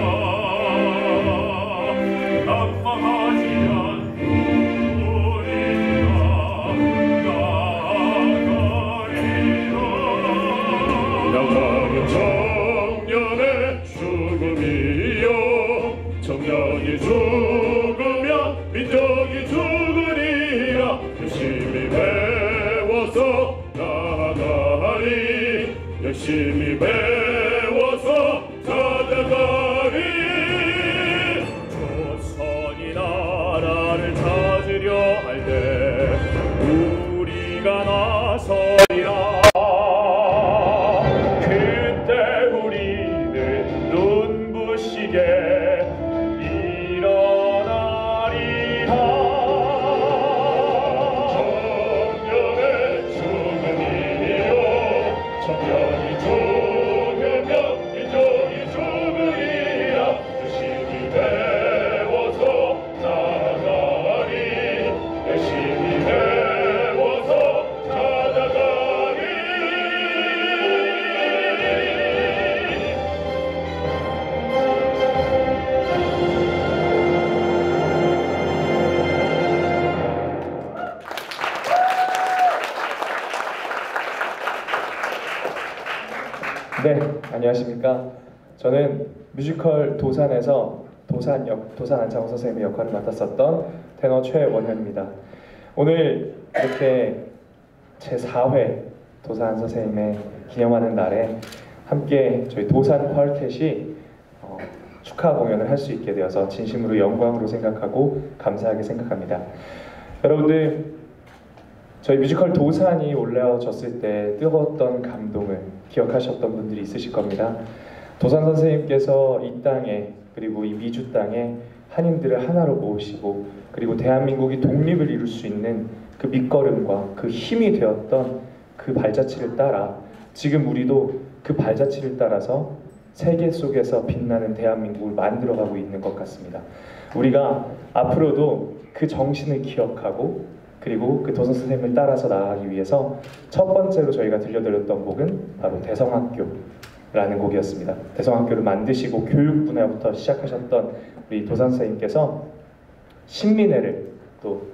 낙망하지 않고 나가는 청년의 죽음이요. 청년이 죽으면 민족이 죽으리라. 열심히 배워서 나아가리. 열심히 배워서 찾아가리. 조선이 나라를 찾으려 할 때 우리가 나서리라. 네, 안녕하십니까. 저는 뮤지컬 도산에서 도산 안창호 선생님의 역할을 맡았었던 테너 최원현입니다. 오늘 이렇게 제4회 도산 선생님의 기념하는 날에 함께 저희 도산 쿼르텟이 축하 공연을 할 수 있게 되어서 진심으로 영광으로 생각하고 감사하게 생각합니다. 여러분들, 저희 뮤지컬 도산이 올라졌을 때 뜨거웠던 감동을 기억하셨던 분들이 있으실 겁니다. 도산 선생님께서 이 땅에, 그리고 이 미주 땅에 한인들을 하나로 모으시고, 그리고 대한민국이 독립을 이룰 수 있는 그 밑거름과 그 힘이 되었던 그 발자취를 따라 지금 우리도 그 발자취를 따라서 세계 속에서 빛나는 대한민국을 만들어가고 있는 것 같습니다. 우리가 앞으로도 그 정신을 기억하고, 그리고 그 도산 선생님을 따라서 나아가기 위해서 첫 번째로 저희가 들려드렸던 곡은 바로 대성학교라는 곡이었습니다. 대성학교를 만드시고 교육 분야부터 시작하셨던 우리 도산 선생님께서 신민회를 또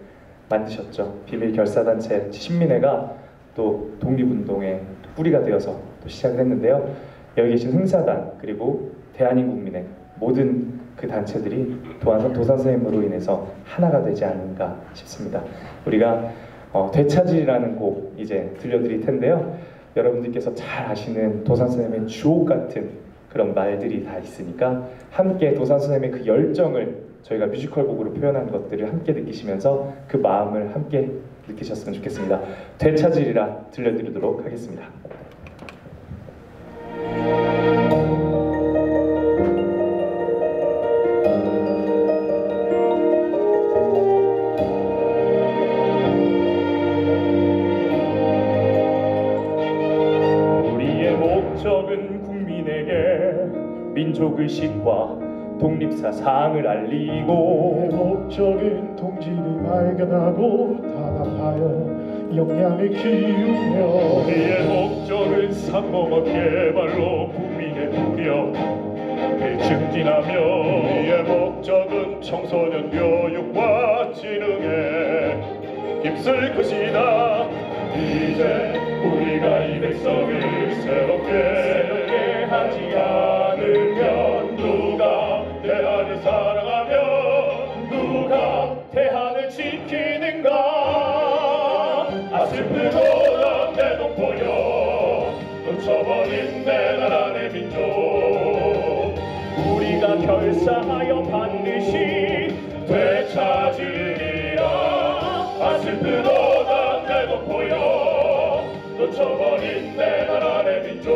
만드셨죠. 비밀 결사단체 신민회가 또 독립운동의 뿌리가 되어서 또 시작을 했는데요. 여기 계신 흥사단 그리고 대한인국민회 모든 그 단체들이 도산 선생님으로 인해서 하나가 되지 않은가 싶습니다. 우리가 되찾으리라는 곡 이제 들려드릴 텐데요. 여러분들께서 잘 아시는 도산 선생님의 주옥 같은 그런 말들이 다 있으니까 함께 도산 선생님의 그 열정을 저희가 뮤지컬 곡으로 표현한 것들을 함께 느끼시면서 그 마음을 함께 느끼셨으면 좋겠습니다. 되찾으리라 들려드리도록 하겠습니다. 민족의식과 독립사상을 알리고 목적인 동지를 발견하고 단합하여 역량을 키우며 우리의 목적은 상공업 개발로 국민의 무력을 증진하며 우리의 목적은 청소년 교육과 지능에 힘쓸 것이다. 이제 우리가 이 백성을 새롭게 하지 않으면 누가 대한을 사랑하며 누가 대한을 지키는가. 아슬프도다 내 동포여 놓쳐버린 내 나라 내 민족 우리가 결사하여 반드시 되찾으리라. 아슬프도다 내 동포여 놓쳐버린 내 나라 내 민족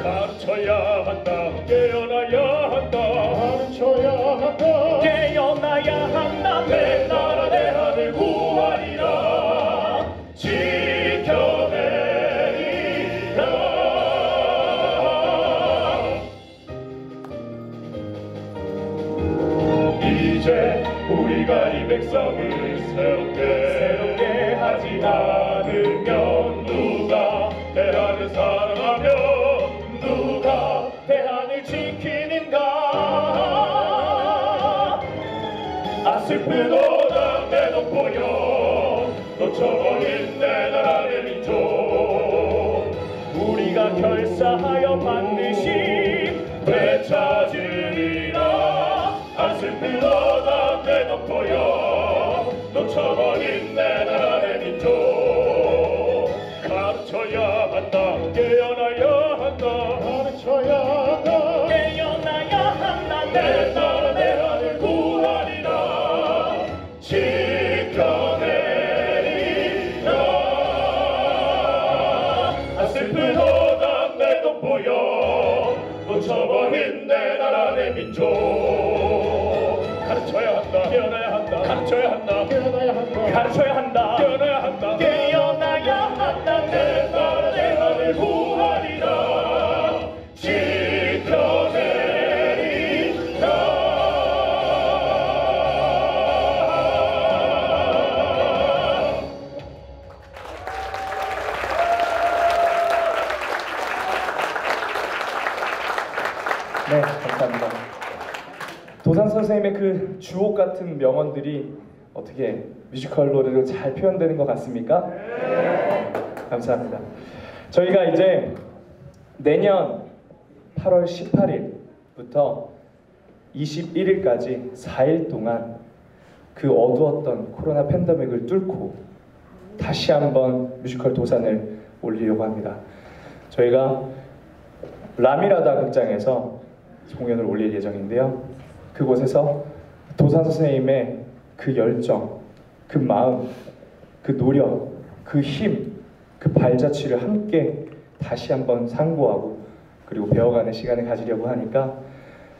가르쳐야 한다 깨어나야 한다 가르쳐야 한다 깨어나야 한다 내 나라 내 하늘 구하리라. 지켜내리라. 이제 우리가 이 백성을 새롭게 하지 않으면 누가 대안을 사랑하며 누가 대안을 지키는가. 아 슬프도다 내 돋보여 놓쳐버린 내 나라의 민족. 우리가 결사하여 반드시 되찾으리라. 아 슬프도다 내 돋보여 놓쳐버린 내 나라의 민족. 가르쳐야 한다 깨어나야 한다. 가르쳐야 한다 깨어나야 한다. 내 나라 내 하늘 구하리라. 지켜내리라. 아 슬프도다 내 돋보여 놓쳐버린 내 나라 내 민족. 가르쳐야 한다 깨어나야 한다. 가르쳐야 한다 깨어나야 한다. 가르쳐야 한다 깨어나야 한다. 깨어나야 한다. 내 나라 내 하늘 구하리라. 지켜내리라. 네, 감사합니다. 도산 선생님의 그 주옥 같은 명언들이 어떻게 뮤지컬 노래로 잘 표현되는 것 같습니까? 네. 감사합니다. 저희가 이제 내년 8월 18일부터 21일까지 4일 동안 그 어두웠던 코로나 팬데믹을 뚫고 다시 한번 뮤지컬 도산을 올리려고 합니다. 저희가 라미라다 극장에서 공연을 올릴 예정인데요. 그곳에서 도산 선생님의 그 열정, 그 마음, 그 노력, 그 힘, 그 발자취를 함께 다시 한번 상고하고 그리고 배워가는 시간을 가지려고 하니까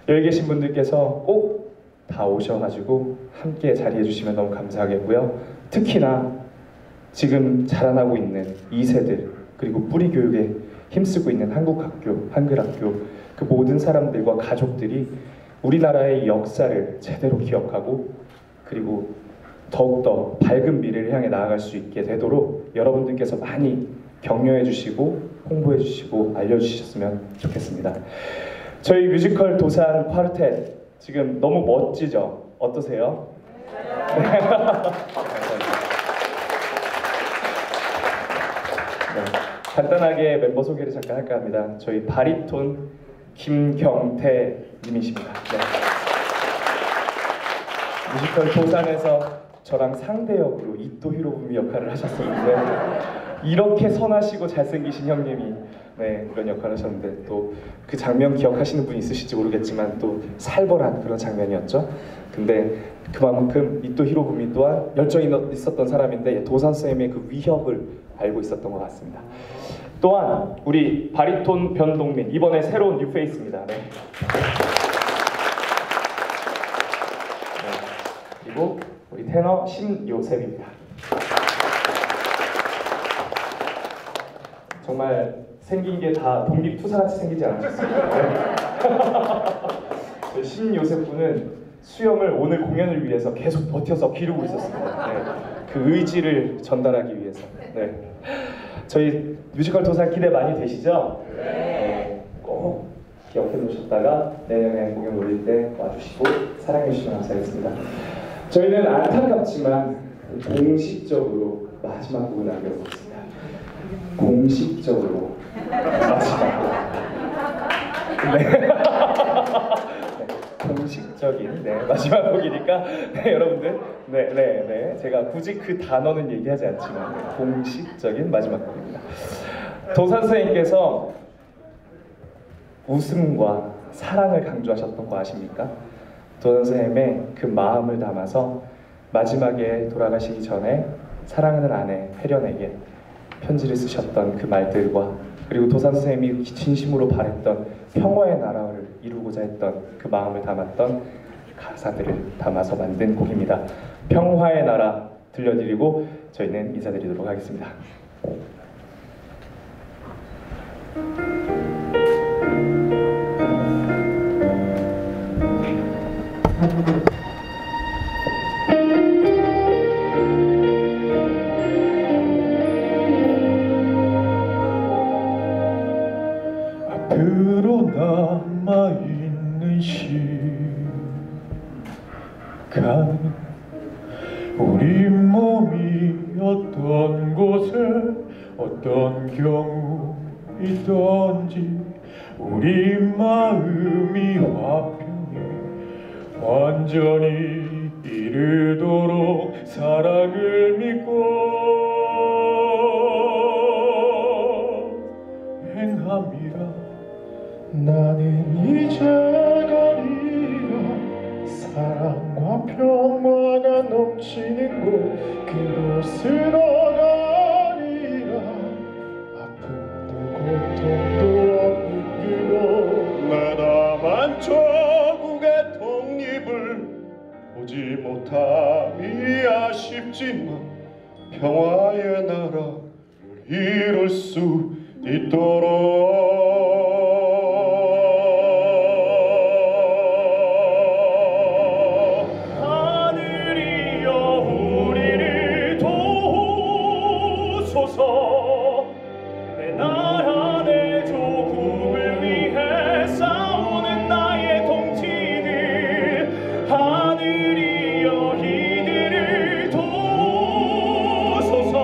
여기 계신 분들께서 꼭 다 오셔가지고 함께 자리해 주시면 너무 감사하겠고요. 특히나 지금 자라나고 있는 2세들 그리고 뿌리 교육에 힘쓰고 있는 한국학교, 한글학교 그 모든 사람들과 가족들이 우리나라의 역사를 제대로 기억하고 그리고 더욱더 밝은 미래를 향해 나아갈 수 있게 되도록 여러분들께서 많이 격려해 주시고 홍보해 주시고 알려주셨으면 좋겠습니다. 저희 뮤지컬 도산 콰르텟 지금 너무 멋지죠? 어떠세요? 네. 간단하게 멤버 소개를 잠깐 할까 합니다. 저희 바리톤 김경태 님이십니다. 네. 뮤지컬 도산에서 저랑 상대 역으로 이토 히로부미 역할을 하셨었는데 이렇게 선하시고 잘생기신 형님이 네, 그런 역할을 하셨는데 또 그 장면 기억하시는 분 있으실지 모르겠지만 또 살벌한 그런 장면이었죠. 근데 그만큼 이토 히로부미 또한 열정이 있었던 사람인데 도산 쌤의 그 위협을 알고 있었던 것 같습니다. 또한 우리 바리톤 변동민 이번에 새로운 뉴페이스입니다. 네. 그리고 우리 테너 신요셉입니다. 정말 생긴 게 다 독립투사같이 생기지 않으셨습니까? 네. 신요셉 군은 수염을 오늘 공연을 위해서 계속 버텨서 기르고 있었습니다. 네. 그 의지를 전달하기 위해서. 네. 저희 뮤지컬 도산 기대 많이 되시죠? 네. 꼭 기억해 놓으셨다가 내년에 공연 올릴 때 와주시고 사랑해 주시면 감사하겠습니다. 저희는 안타깝지만 공식적으로 마지막 곡을 남겨보겠습니다. 공식적으로 마지막 네. 네. 공식적인 마지막 곡이니까 여러분들 네, 제가 굳이 그 단어는 얘기하지 않지만 공식적인 마지막 곡입니다. 도산 선생님께서 웃음과 사랑을 강조하셨던 거 아십니까? 도산 선생님의 그 마음을 담아서 마지막에 돌아가시기 전에 사랑하는 아내 혜련에게 편지를 쓰셨던 그 말들과 그리고 도산 선생님이 진심으로 바랬던 평화의 나라를 이루고자 했던 그 마음을 담았던 가사들을 담아서 만든 곡입니다. 평화의 나라 들려드리고 저희는 인사드리도록 하겠습니다. 앞으로 남아있는 시간 우리 몸이 어떤 곳에 어떤 경우이든지 우리 마음이 화평에 완전히 이르도록 사랑을 믿고 행함이라. 나는 이제 가리라. 사랑과 평화가 넘치는 곳 그곳으로 가리라. 아픔도 고통도 없는 그곳 나다만 조국의 독립을 보지 못함이 아쉽지만 평화의 나라를 이룰 수 있도록 내 나라 내 조국을 위해 싸우는 나의 동지들 하늘이여 이들을 도우소서.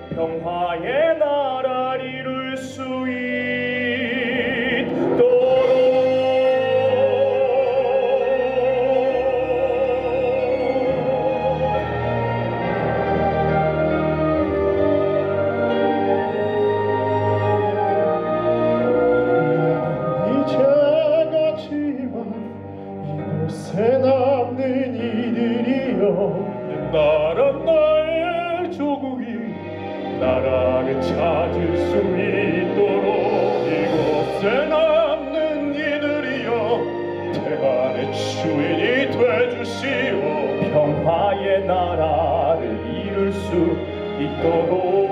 평화의 나라를 이룰 수 남는 이들이여 나라 나의 조국이 나라를 찾을 수 있도록 이곳에 남는 이들이여 태안의 주인이 되주시오. 평화의 나라를 이룰 수 있도록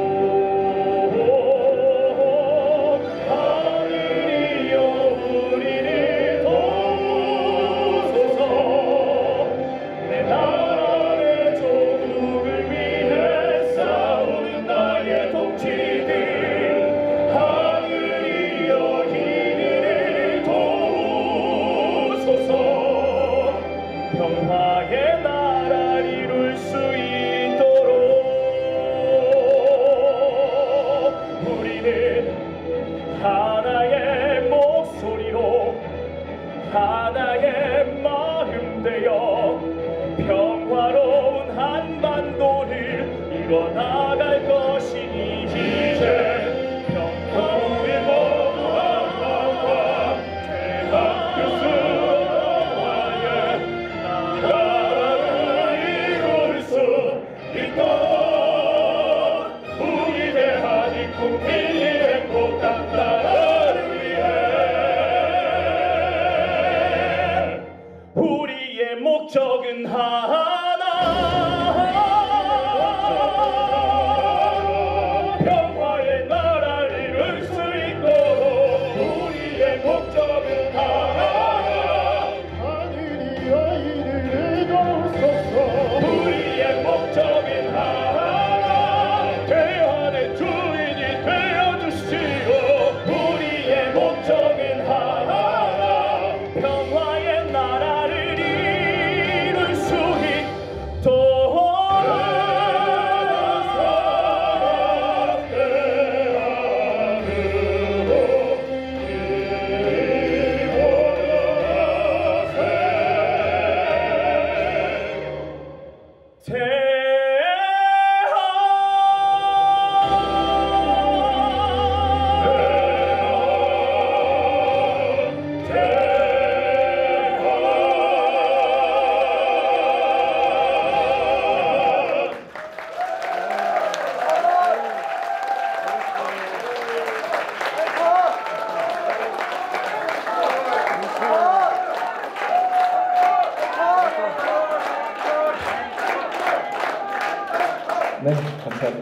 평화의 나라를 이룰 수 있도록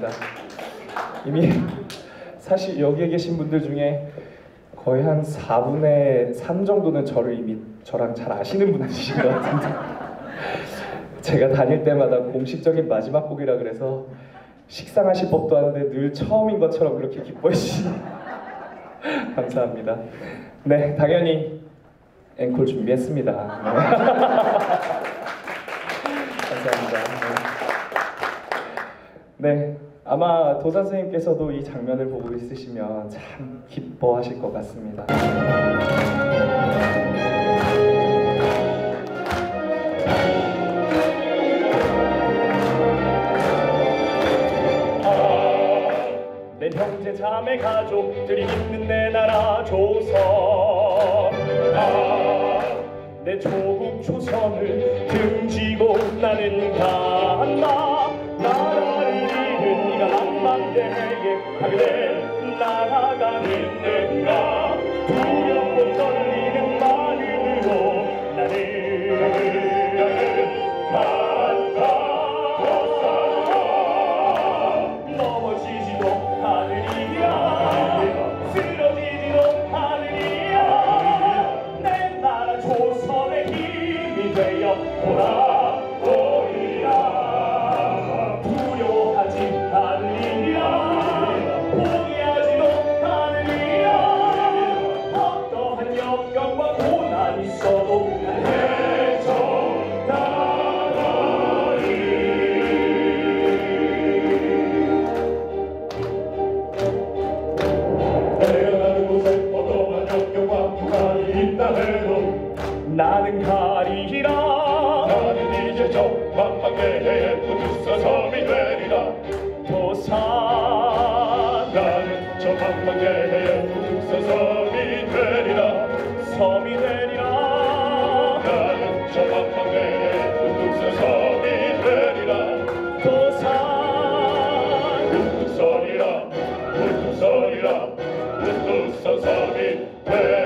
감사합니다. 이미 사실 여기에 계신 분들 중에 거의 한 4분의 3 정도는 저를 이미 저랑 잘 아시는 분들이신 것 같은데 제가 다닐 때마다 공식적인 마지막 곡이라 그래서 식상하실 법도 한데 늘 처음인 것처럼 그렇게 기뻐해 주시니 감사합니다. 네, 당연히 앵콜 준비했습니다. 네. 감사합니다. 네, 아마 도산 선생님께서도 이 장면을 보고 있으시면 참 기뻐하실 것 같습니다. 내 형제 자매 가족들이 있는 내 나라 조선, 내 조국 조선을 등지고 나는 간다. 나라를 잃은 이가 망망대해에 가게 될 나라가 있는가. 두렵고 떨리는 마음으로 나는 간다. 넘어지지도 않으리야, 쓰러지지도 않으리야. 내 나라 조선의 힘이 되어 돌아오리라. 두려워하지 않으리라, 포기하지도 않으리라. 어떠한 역경과 고난이 있어도 난 나는 가리라. 나는 이제 저 망망대해에 부두서 섬이 되리라. 도산, 나는 저 망망대해에 부두서 섬이 되리라. 섬이 되리라. 나는 저 망망대해에 부두서 섬이 되리라. 도산, 우뚝서리라, 우뚝서리라, 우뚝서 섬이 되리라.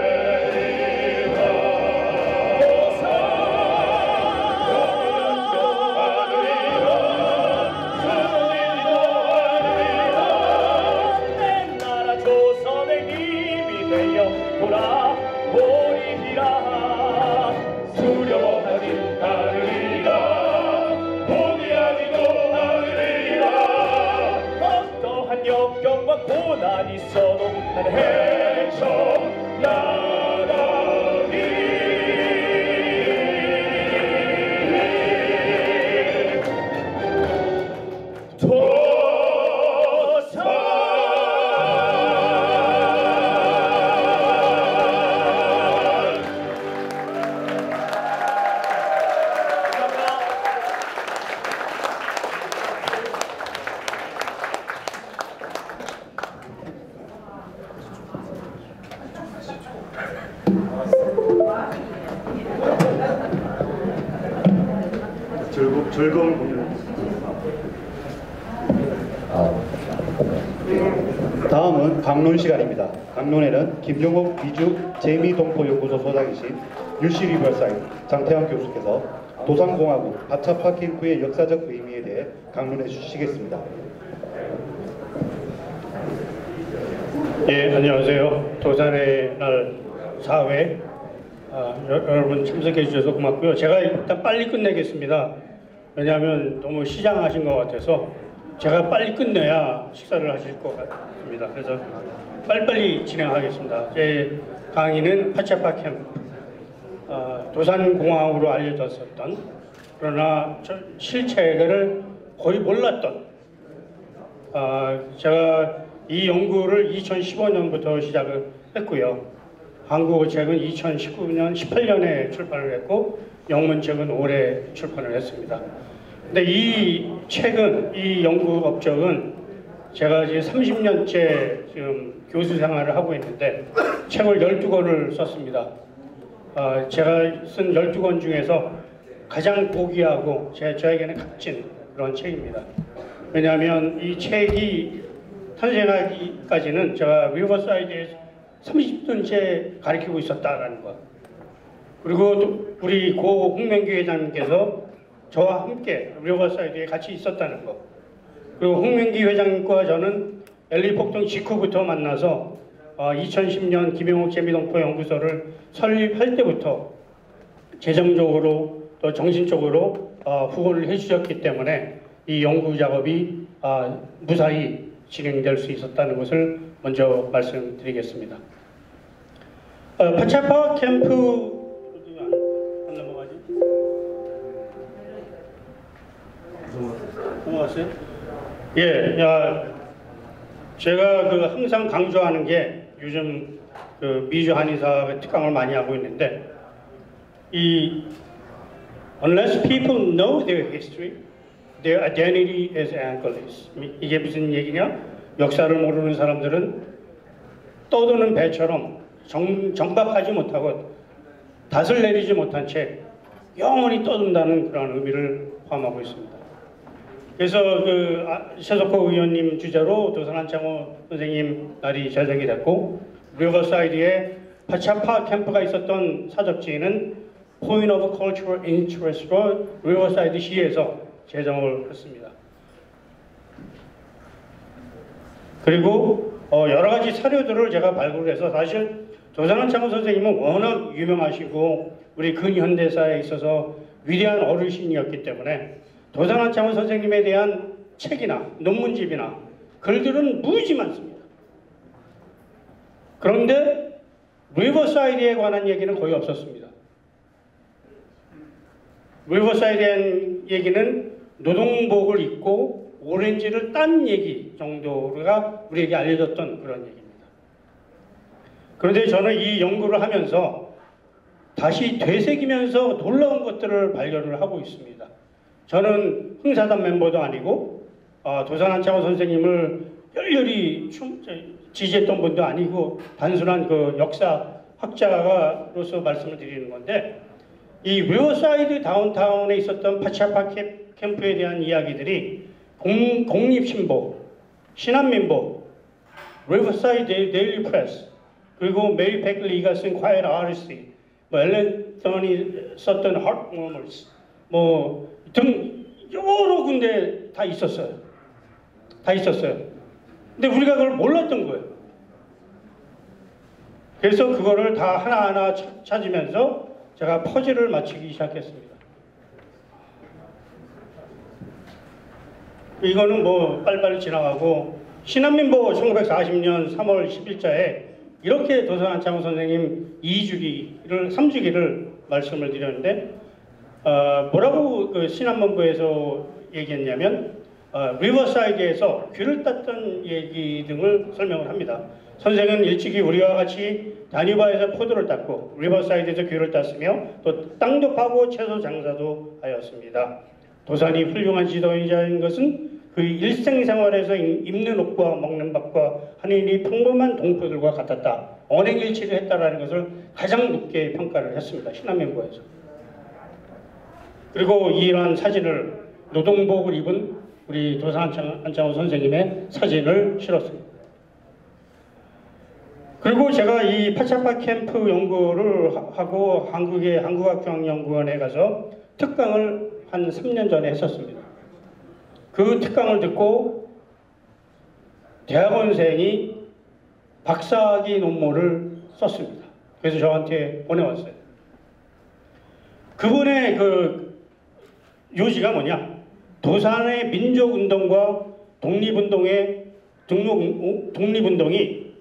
고난이 있어도 난 헤쳐나가리. 도산. 즐거운 공연. 다음은 강론 시간입니다. 강론에는 김용옥 미주 재미동포연구소 소장이신 UC 리버사이드 장태환 교수께서 도산공화국 바차파 캠프의 역사적 의미에 대해 강론해 주시겠습니다. 예, 안녕하세요. 도산의 날 4회 여러분 참석해 주셔서 고맙고요. 제가 일단 빨리 끝내겠습니다. 왜냐하면 너무 시장하신 것 같아서 제가 빨리 끝내야 식사를 하실 것 같습니다. 그래서 빨리빨리 진행하겠습니다. 제 강의는 파차파 캠프, 도산공화국으로 알려졌었던, 그러나 실체를 거의 몰랐던, 제가 이 연구를 2015년부터 시작을 했고요. 한국어 책은 2019년, 18년에 출판을 했고 영문책은 올해 출판을 했습니다. 근데 이 책은, 이 연구 업적은 제가 지금 30년째 지금 교수 생활을 하고 있는데 책을 12권을 썼습니다. 제가 쓴 12권 중에서 가장 고귀하고 저에게는 값진 그런 책입니다. 왜냐하면 이 책이 탄생하기까지는 제가 리버사이드에서 30년째 가르치고 있었다라는 것, 그리고 또 우리 고 홍명규 회장님께서 저와 함께 리버사이드에 같이 있었다는 것, 그리고 홍명기 회장님과 저는 LA 폭동 직후부터 만나서 2010년 김영옥 재미동포 연구소를 설립할 때부터 재정적으로 또 정신적으로 후원을 해주셨기 때문에 이 연구 작업이 무사히 진행될 수 있었다는 것을 먼저 말씀드리겠습니다. 파차파 캠프 안 넘어가지? 넘어갔어요? 예, 제가 항상 강조하는 게 요즘 미주 한의사가 특강을 많이 하고 있는데 unless people know their history, their identity is anchorless. 이게 무슨 얘기냐? 역사를 모르는 사람들은 떠도는 배처럼 정박하지 못하고 닷을 내리지 못한 채 영원히 떠든다는 그런 의미를 포함하고 있습니다. 그래서 최석호 의원님 주재로 도산 안창호 선생님 날이 제정이 됐고 리버사이드에 파차파 캠프가 있었던 사적지는 Point of Cultural Interest로 리버사이드 시에서 제정을 했습니다. 그리고 여러 가지 사료들을 제가 발굴해서 사실 도산 안창호 선생님은 워낙 유명하시고 우리 근현대사에 있어서 위대한 어르신이었기 때문에 도산 안창호 선생님에 대한 책이나 논문집이나 글들은 무지 많습니다. 그런데 리버사이드에 관한 얘기는 거의 없었습니다. 리버사이드에 대한 얘기는 노동복을 입고 오렌지를 딴 얘기 정도가 우리에게 알려졌던 그런 얘기입니다. 그런데 저는 이 연구를 하면서 다시 되새기면서 놀라운 것들을 발견을 하고 있습니다. 저는 흥사단 멤버도 아니고 도산 안창호 선생님을 열렬히 지지했던 분도 아니고 단순한 역사 학자로서 말씀을 드리는 건데 이 리버사이드 다운타운에 있었던 파차파 캠프에 대한 이야기들이 공립신보, 신한민보, 리버사이드 데일리 프레스, 그리고 메리 패클리가 쓴 quiet artistry, 엘렌턴이 썼던 heart murmurs, 등 여러 군데 다 있었어요. 다 있었어요. 근데 우리가 그걸 몰랐던 거예요. 그래서 그거를 다 하나하나 찾으면서 제가 퍼즐을 맞추기 시작했습니다. 이거는 빨리빨리 지나가고 신한민보 1940년 3월 10일자에 이렇게 도산 안창호 선생님 3주기를 말씀을 드렸는데 뭐라고 신한민보에서 얘기했냐면 리버사이드에서 귀를 땄던 얘기 등을 설명을 합니다. 선생은 일찍이 우리와 같이 다뉴바에서 포도를 땄고 리버사이드에서 귀를 땄으며 또 땅도 파고 채소 장사도 하였습니다. 도산이 훌륭한 지도자인 것은 그 일생생활에서 입는 옷과 먹는 밥과 하는 일이 평범한 동포들과 같았다. 언행일치를 했다라는 것을 가장 높게 평가를 했습니다. 신한민보에서. 그리고 이러한 사진을 노동복을 입은 우리 도산 안창호 선생님의 사진을 실었습니다. 그리고 제가 이 파차파 캠프 연구를 하고 한국의 한국학중앙연구원에 가서 특강을 한 3년 전에 했었습니다. 그 특강을 듣고 대학원생이 박사학위 논문을 썼습니다. 그래서 저한테 보내왔어요. 그분의 요지가 뭐냐? 도산의 민족운동과 독립운동이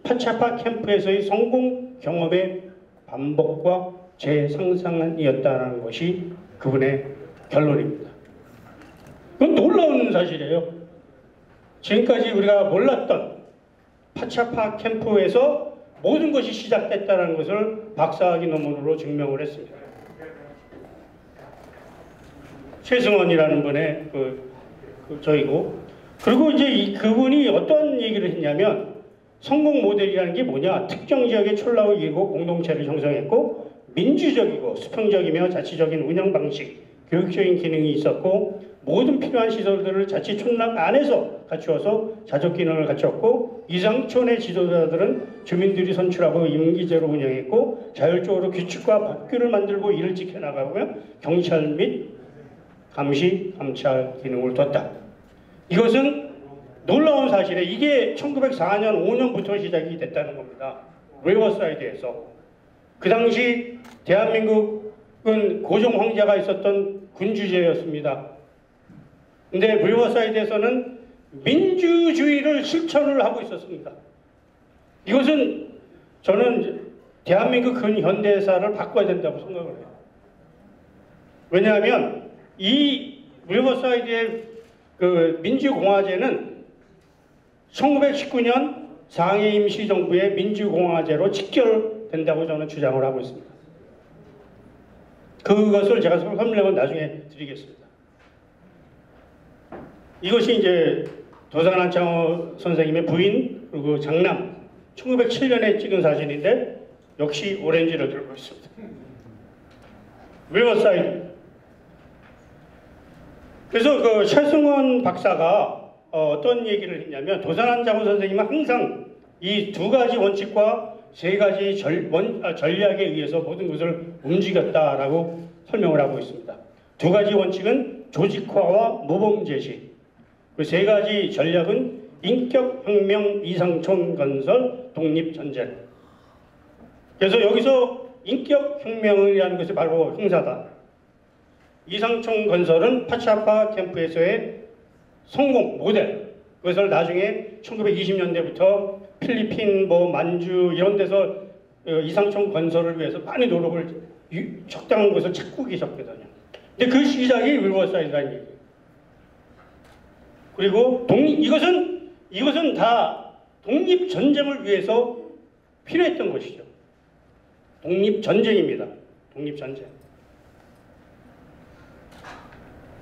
파차파 캠프에서의 성공 경험의 반복과 재상상이었다는 것이 그분의 결론입니다. 그건 놀라운 사실이에요. 지금까지 우리가 몰랐던 파차파 캠프에서 모든 것이 시작됐다는 것을 박사학위 논문으로 증명을 했습니다. 최승원이라는 분의 저이고, 그리고 이제 그분이 어떤 얘기를 했냐면 성공 모델이라는 게 뭐냐? 특정 지역의 촌락을 이루고 공동체를 형성했고 민주적이고 수평적이며 자치적인 운영 방식, 교육적인 기능이 있었고 모든 필요한 시설들을 자치 촌락 안에서 갖추어서 자족 기능을 갖췄고 이상촌의 지도자들은 주민들이 선출하고 임기제로 운영했고 자율적으로 규칙과 법규를 만들고 이를 지켜나가며 경찰 및 감시, 감찰 기능을 뒀다. 이것은 놀라운 사실에 이게 1904년 5년부터 시작이 됐다는 겁니다. 리버사이드에서. 그 당시 대한민국은 고종 황제가 있었던 군주제였습니다. 근데 리버사이드에서는 민주주의를 실천을 하고 있었습니다. 이것은 저는 대한민국 근현대사를 바꿔야 된다고 생각을 해요. 왜냐하면 이 리버사이드의 그 민주공화제는 1919년 상해 임시정부의 민주공화제로 직결된다고 저는 주장을 하고 있습니다. 그것을 제가 설명은 나중에 드리겠습니다. 이것이 이제 도산 안창호 선생님의 부인 그리고 장남 1907년에 찍은 사진인데 역시 오렌지를 들고 있습니다. 리버사이드. 그래서 그 최승원 박사가 어떤 얘기를 했냐면 도산 안창호 선생님은 항상 이 두 가지 원칙과 세 가지 전략에 의해서 모든 것을 움직였다라고 설명을 하고 있습니다. 두 가지 원칙은 조직화와 모범 제시. 그 세 가지 전략은 인격혁명, 이상촌 건설, 독립전쟁. 그래서 여기서 인격혁명이라는 것이 바로 행사다. 이상촌 건설은 파차파 캠프에서의 성공 모델. 그것을 나중에 1920년대부터 필리핀, 만주 이런 데서 이상촌 건설을 위해서 많이 노력을 적당한 것을 찾고 계셨거든요. 근데 그 시작이 리버사이드라는 얘기예요. 그리고 이것은 다 독립전쟁을 위해서 필요했던 것이죠. 독립전쟁입니다. 독립전쟁.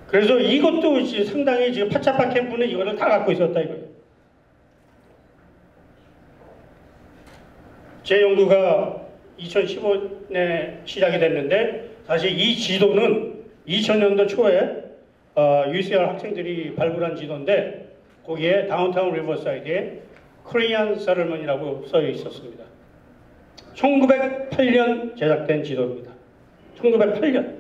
그래서 이것도 상당히 지금 파차파 캠프는 이거를 다 갖고 있었다 이거예요. 제 연구가 2015년에 시작이 됐는데 사실 이 지도는 2000년도 초에 UCR 학생들이 발굴한 지도인데 거기에 다운타운 리버사이드에 코리안 세틀먼이라고 써 있었습니다. 1908년 제작된 지도입니다. 1908년.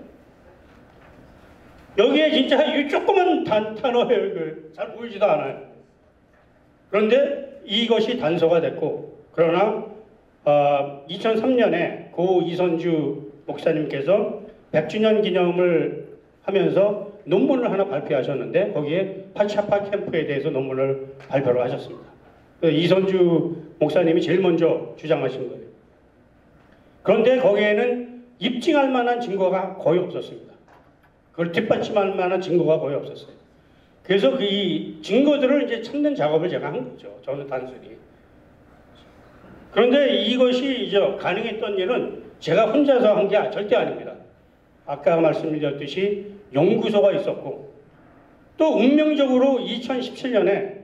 여기에 진짜 이 조그만 단어예요. 잘 보이지도 않아요. 그런데 이것이 단서가 됐고, 그러나 2003년에 고 이선주 목사님께서 100주년 기념을 하면서 논문을 하나 발표하셨는데 거기에 파차파 캠프에 대해서 논문을 발표를 하셨습니다. 이선주 목사님이 제일 먼저 주장하신 거예요. 그런데 거기에는 입증할 만한 증거가 거의 없었습니다. 그걸 뒷받침할 만한 증거가 거의 없었어요. 그래서 이 증거들을 이제 찾는 작업을 제가 한 거죠. 저는 단순히. 그런데 이것이 이제 가능했던 일은 제가 혼자서 한 게 절대 아닙니다. 아까 말씀드렸듯이 연구소가 있었고 또 운명적으로 2017년에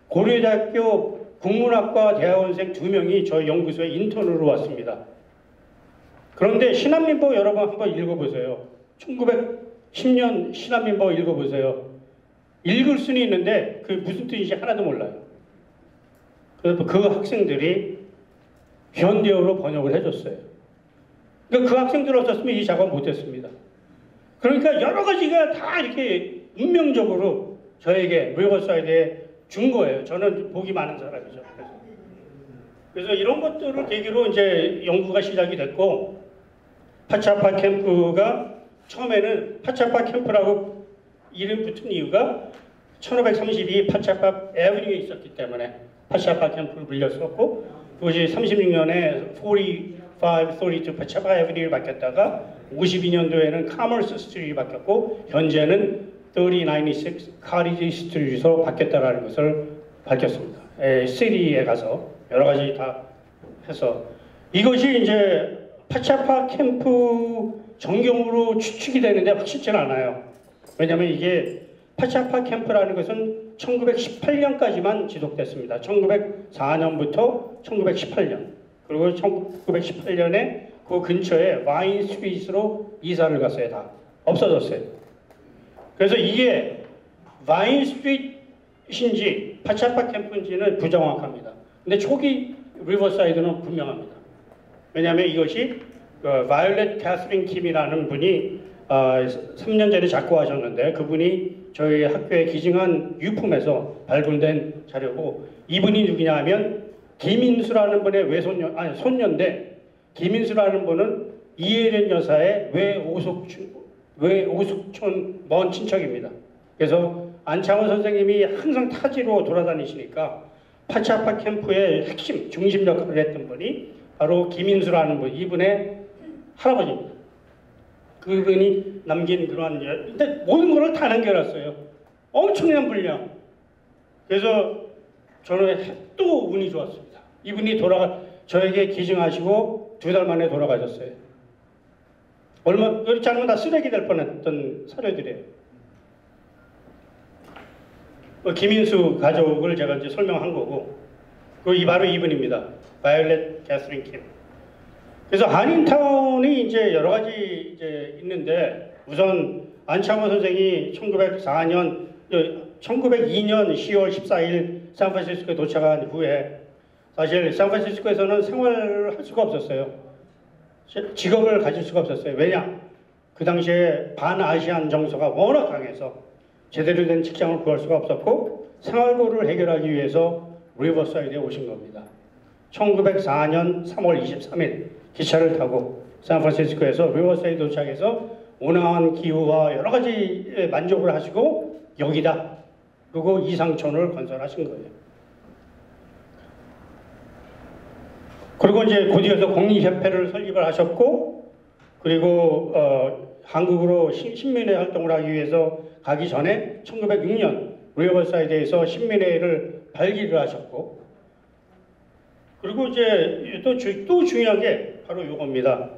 고려대학교 국문학과 대학원생 2명이 저희 연구소에 인턴으로 왔습니다. 그런데 신한민보 여러분 한번 읽어보세요. 1910년 신한민보 읽어보세요. 읽을 수는 있는데 그 무슨 뜻인지 하나도 몰라요. 그래서 그 학생들이 현대어로 번역을 해줬어요. 그러니까 그 학생들 없었으면 이 작업 못했습니다. 그러니까 여러 가지가 다 이렇게 운명적으로 저에게 리버사이드에 준 거예요. 저는 복이 많은 사람이죠. 그래서 이런 것들을 계기로 이제 연구가 시작이 됐고, 파차파 캠프가 처음에는 파차파 캠프라고 이름 붙은 이유가 1532 파차파 애버뉴에 있었기 때문에 파차파 캠프를 불렸었고, 그것이 36년에 4532 파차파 애버뉴를 바뀌었다가 52년도에는 카머스 스트리트로 바뀌었고 현재는 3096 카리지 스트리트로 바뀌었다라는 것을 밝혔습니다. 시리에 가서 여러 가지 다 해서 이것이 이제 파차파 캠프 전경으로 추측이 되는데 확실치는 않아요. 왜냐하면 이게 파차파 캠프라는 것은 1918년까지만 지속됐습니다. 1904년부터 1918년. 그리고 1918년에 그 근처에 와인 스트리트로 이사를 갔어요. 다 없어졌어요. 그래서 이게 와인 스트리트인지 파차파 캠프인지는 부정확합니다. 근데 초기 리버사이드는 분명합니다. 왜냐하면 이것이 바이올렛 캐서린 킴이라는 분이 3년 전에 작고하셨는데 그분이 저희 학교에 기증한 유품에서 발굴된 자료고, 이분이 누구냐 하면 김인수라는 분의 손녀인데, 김인수라는 분은 이혜련 여사의 외오숙촌 먼 친척입니다. 그래서 안창호 선생님이 항상 타지로 돌아다니시니까 파차파 캠프의 핵심, 중심 역할을 했던 분이 바로 김인수라는 분, 이분의 할아버지입니다. 그분이 남긴 그러한, 근데 모든 것을 다 남겨놨어요. 엄청난 분량. 그래서 저는 또 운이 좋았습니다. 이분이 저에게 기증하시고 2달 만에 돌아가셨어요. 그렇지 않으면 다 쓰레기 될 뻔했던 사례들이에요. 김인수 가족을 제가 이제 설명한 거고, 바로 이분입니다. 바이올렛 캐서린 킴. 그래서 한인타운이 이제 여러 가지 이제 있는데, 우선 안창호 선생이 1902년 10월 14일 샌프란시스코에 도착한 후에 사실 샌프란시스코에서는 생활을 할 수가 없었어요. 직업을 가질 수가 없었어요. 왜냐? 그 당시에 반아시안 정서가 워낙 강해서 제대로 된 직장을 구할 수가 없었고, 생활고를 해결하기 위해서 리버사이드에 오신 겁니다. 1904년 3월 23일 기차를 타고 샌프란시스코에서 리버사이드 도착해서 온화한 기후와 여러 가지 만족을 하시고 여기다, 그리고 이상촌을 건설하신 거예요. 그리고 이제 곧이어서 공립협회를 설립을 하셨고, 그리고 한국으로 신민회 활동을 하기 위해서 가기 전에 1906년 리버사이드에서 신민회를 발기를 하셨고, 그리고 이제 또 중요한 게 바로 이겁니다.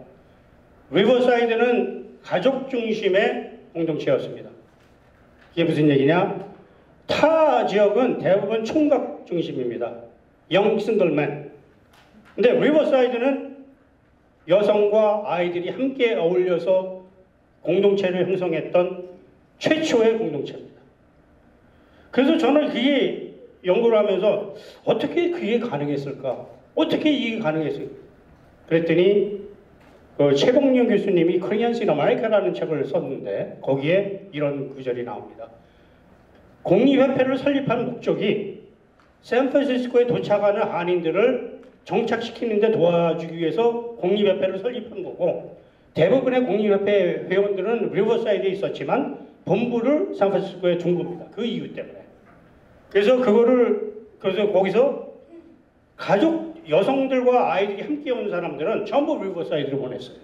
리버사이드는 가족 중심의 공동체였습니다. 이게 무슨 얘기냐? 타 지역은 대부분 총각 중심입니다. 영 싱글맨. 근데 리버사이드는 여성과 아이들이 함께 어울려서 공동체를 형성했던 최초의 공동체입니다. 그래서 저는 그게 연구를 하면서 어떻게 그게 가능했을까? 어떻게 이게 가능했을까? 그랬더니 최봉룡 교수님이 Koreans in America라는 책을 썼는데 거기에 이런 구절이 나옵니다. 공립협회를 설립한 목적이 샌프란시스코에 도착하는 한인들을 정착시키는 데 도와주기 위해서 공립협회를 설립한 거고, 대부분의 공립협회 회원들은 리버사이드에 있었지만 본부를 샌프란시스코에 둔 겁니다. 그 이유 때문에. 그래서 거기서 가족, 여성들과 아이들이 함께 온 사람들은 전부 리버사이드로 보냈어요.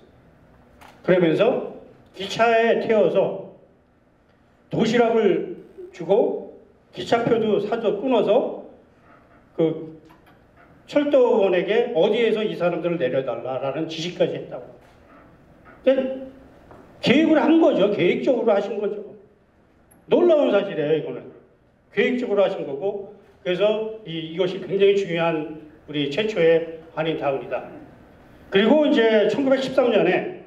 그러면서 기차에 태워서 도시락을 주고 기차표도 사서 끊어서 그 철도원에게 어디에서 이 사람들을 내려달라라는 지시까지 했다고. 근데 계획을 한 거죠. 계획적으로 하신 거죠. 놀라운 사실이에요, 이거는. 계획적으로 하신 거고, 그래서 이것이 굉장히 중요한 우리 최초의 한인타운이다. 그리고 이제 1913년에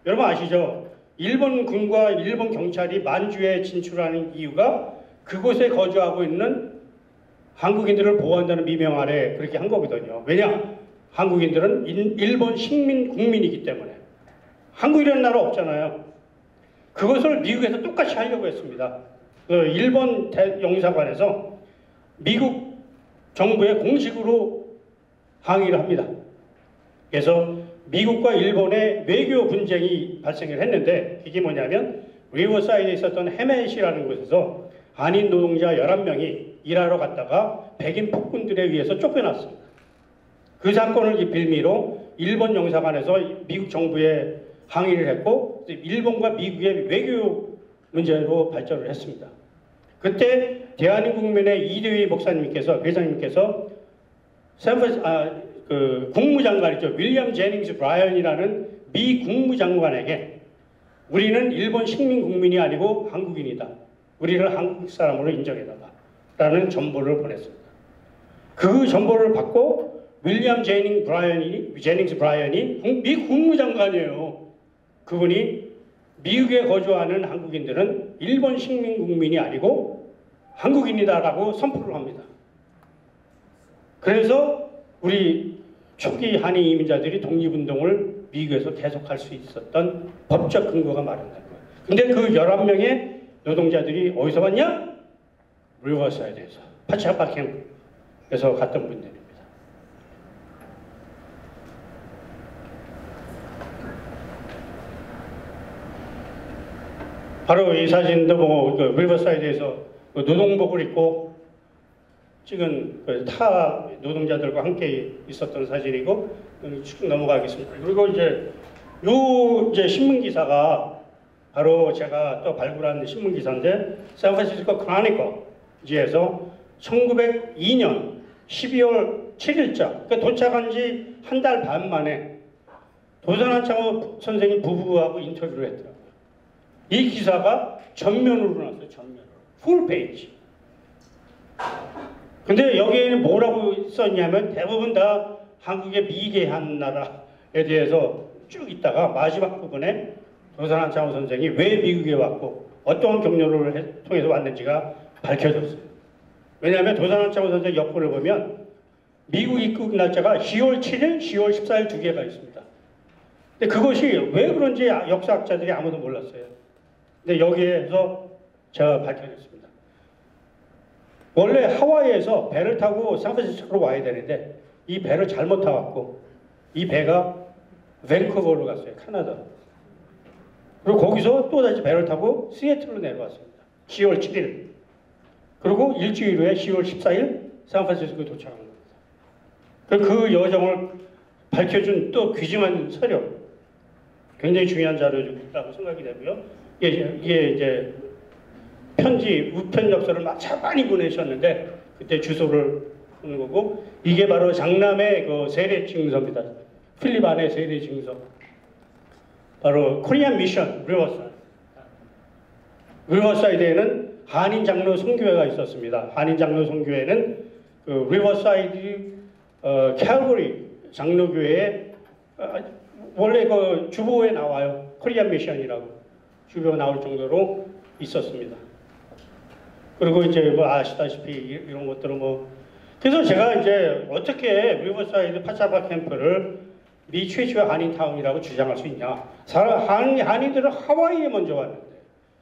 여러분 아시죠? 일본 군과 일본 경찰이 만주에 진출하는 이유가 그곳에 거주하고 있는 한국인들을 보호한다는 미명 아래 그렇게 한 거거든요. 왜냐? 한국인들은 일본 식민 국민이기 때문에. 한국이라는 나라 없잖아요. 그것을 미국에서 똑같이 하려고 했습니다. 일본 영사관에서 미국 정부에 공식으로 항의를 합니다. 그래서 미국과 일본의 외교 분쟁이 발생을 했는데, 이게 뭐냐면 리버사이드에 있었던 해맨시라는 곳에서 한인 노동자 11명이 일하러 갔다가 백인 폭군들에 의해서 쫓겨났습니다. 그 사건을 빌미로 일본 영사관에서 미국 정부에 항의를 했고, 일본과 미국의 외교 문제로 발전을 했습니다. 그때 대한민국민의 이대휘 목사님께서, 회장님께서 국무장관이죠. 윌리엄 제닝스 브라이언이라는 미 국무장관에게 우리는 일본 식민 국민이 아니고 한국인이다. 우리를 한국 사람으로 인정해달라. 라는 전보를 보냈습니다. 그 전보를 받고 윌리엄 제닝스 브라이언이 미 국무장관이에요. 그분이 미국에 거주하는 한국인들은 일본 식민 국민이 아니고 한국인이다라고 선포를 합니다. 그래서 우리 초기 한인 이민자들이 독립운동을 미국에서 계속할 수 있었던 법적 근거가 마련된 거예요. 근데 그 11명의 노동자들이 어디서 왔냐? 리버사이드에서, 파차파 캠프에서 갔던 분들입니다. 바로 이 사진도 뭐 그 리버사이드에서 그 노동복을 입고 찍은 그 타 노동자들과 함께 있었던 사진이고, 쭉 넘어가겠습니다. 그리고 이제 요 이제 신문 기사가 바로 제가 또 발굴한 신문 기사인데, 샌프란시스코 크로니커지에서 1902년 12월 7일자, 그러니까 도착한 지 한 달 반 만에 도산안창호 선생님 부부하고 인터뷰를 했더라고요. 이 기사가 전면으로 나왔어요. 전면으로. 풀페이지. 근데 여기에는 뭐라고 썼냐면 대부분 다 한국의 미개한 나라에 대해서 쭉 있다가 마지막 부분에 도산안창호 선생이 왜 미국에 왔고 어떠한 경로를 통해서 왔는지가 밝혀졌어요. 왜냐하면 도산안창호 선생 여권을 보면 미국 입국 날짜가 10월 7일, 10월 14일 두 개가 있습니다. 근데 그것이 왜 그런지 역사학자들이 아무도 몰랐어요. 근데 여기에서 제가 밝혀냈습니다. 원래 하와이에서 배를 타고 샌프란시스코로 와야 되는데 이 배를 잘못 타갖고 이 배가 밴쿠버로 갔어요. 카나다. 그리고 거기서 또 다시 배를 타고 시애틀로 내려왔습니다. 10월 7일. 그리고 일주일 후에 10월 14일 샌프란시스코에 도착한 겁니다. 그 여정을 밝혀준 또 귀중한 서력, 굉장히 중요한 자료라고 생각이 되고요. 이게 이제 편지, 우편 엽서를 막 많이 보내셨는데 그때 주소를 하는 거고, 이게 바로 장남의 그 세례 증서입니다. 필립 안의 세례 증서. 바로 코리안 미션 리버사이드. 리버사이드에는 한인 장로 선교회가 있었습니다. 한인 장로 선교회는 그 리버사이드 캘버리 장로교회에 원래 그 주보에 나와요. 코리안 미션이라고 주보에 나올 정도로 있었습니다. 그리고 이제 뭐 아시다시피 이런 것들은 뭐, 그래서 제가 이제 어떻게 리버사이드 파차파 캠프를 미 최초의 한인타운이라고 주장할 수 있냐. 한인들은 하와이에 먼저 왔는데,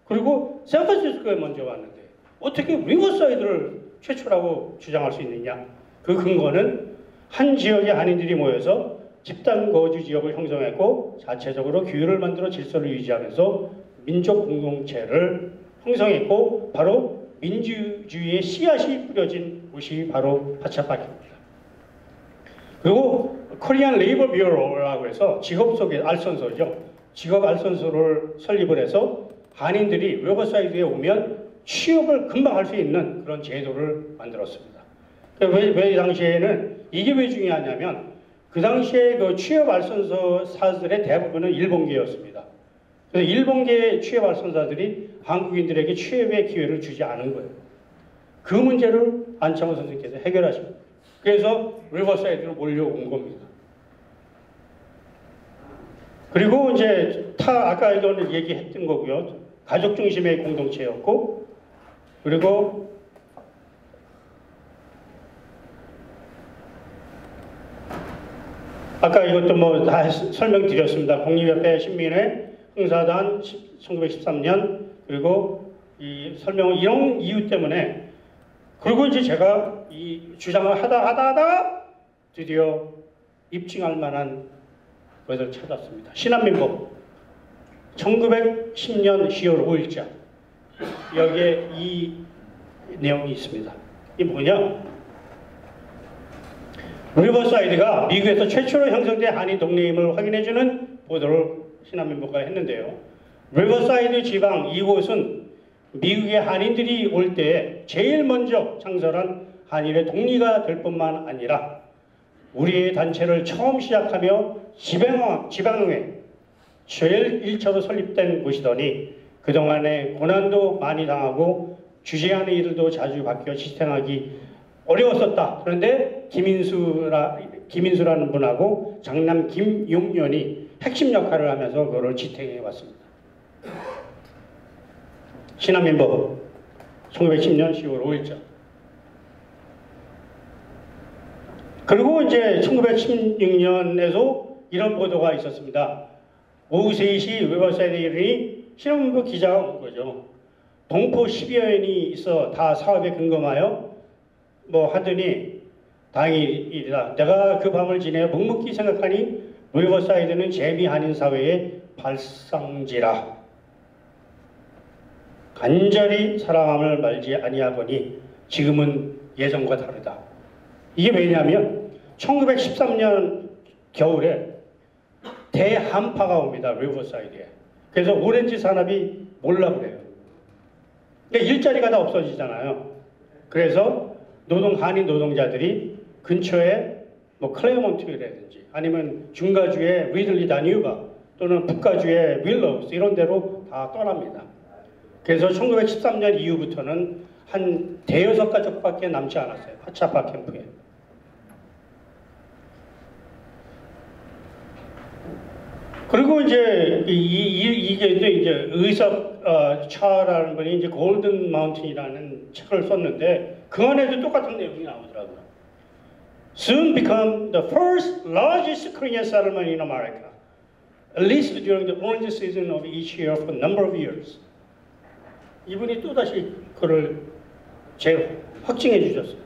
그리고 샌프란시스코에 먼저 왔는데 어떻게 리버사이드를 최초라고 주장할 수 있느냐. 그 근거는 한 지역의 한인들이 모여서 집단 거주 지역을 형성했고 자체적으로 규율을 만들어 질서를 유지하면서 민족 공동체를 형성했고, 바로 민주주의의 씨앗이 뿌려진 곳이 바로 파차파입니다. 그리고 코리안 레이버 뷰로라고 해서 직업 소개 알선소죠. 직업 알선소를 설립을 해서 한인들이 리버사이드에 오면 취업을 금방 할 수 있는 그런 제도를 만들었습니다. 왜 이 당시에는 이게 왜 중요하냐면, 그 당시에 그 취업 알선사들의 대부분은 일본계였습니다. 그래서 일본계 취업 알선사들이 한국인들에게 취업의 기회를 주지 않은 거예요. 그 문제를 안창호 선생님께서 해결하신 거예요. 그래서 리버사이드로 몰려온 겁니다. 그리고 이제 아까 이거는 얘기했던 거고요. 가족 중심의 공동체였고, 그리고 아까 이것도 뭐 다 설명드렸습니다. 국립협회 신민회 흥사단 1913년, 그리고 이 설명을 이런 이유 때문에, 그리고 이제 제가 이 주장을 하다 드디어 입증할 만한 것을 찾았습니다. 신한민법 1910년 10월 5일자 여기에 이 내용이 있습니다. 이게 뭐냐? 리버사이드가 미국에서 최초로 형성된 한인 동네임을 확인해주는 보도를 신한민법가 했는데요. 리버사이드 지방 이곳은 미국의 한인들이 올 때 제일 먼저 창설한 한인의 동리가 될 뿐만 아니라 우리의 단체를 처음 시작하며 지방에 제일 1차로 설립된 곳이더니 그동안에 고난도 많이 당하고 주재하는 일들도 자주 바뀌어 지탱하기 어려웠었다. 그런데 김인수라는 분하고 장남 김용년이 핵심 역할을 하면서 그거를 지탱해 왔습니다. 신한민법 1910년 10월 5일자. 그리고 이제 1916년에도 이런 보도가 있었습니다. 오후 3시 리버사이드 이르니 신한민법 기자가 온 거죠. 동포 10여 년이 있어 다 사업에 근거하여 뭐 하더니 다행이다. 내가 그 밤을 지내 묵묵히 생각하니 리버사이드는 재미 한인 사회의 발상지라. 간절히 사랑함을 말지 아니하거니 지금은 예전과 다르다. 이게 왜냐하면 1913년 겨울에 대한파가 옵니다. 리버사이드에. 그래서 오렌지 산업이 몰라 그래요. 근데 일자리가 다 없어지잖아요. 그래서 한인 노동자들이 근처에 뭐 클레어몬트라든지 아니면 중가주의 리들리 다뉴바 또는 북가주의 윌로우스 이런 데로 다 떠납니다. 그래서 1913년 이후부터는 한 대여섯 가족밖에 남지 않았어요. 파차파 캠프에. 그리고 이제 이게 이제 의석 차라는 분이 이제 골든 마운틴이라는 책을 썼는데 그 안에도 똑같은 내용이 나오더라고요. Soon become the first largest Korean settlement in America, at least during the orange season of each year for a number of years. 이분이 또다시 그걸 확증해 주셨어요.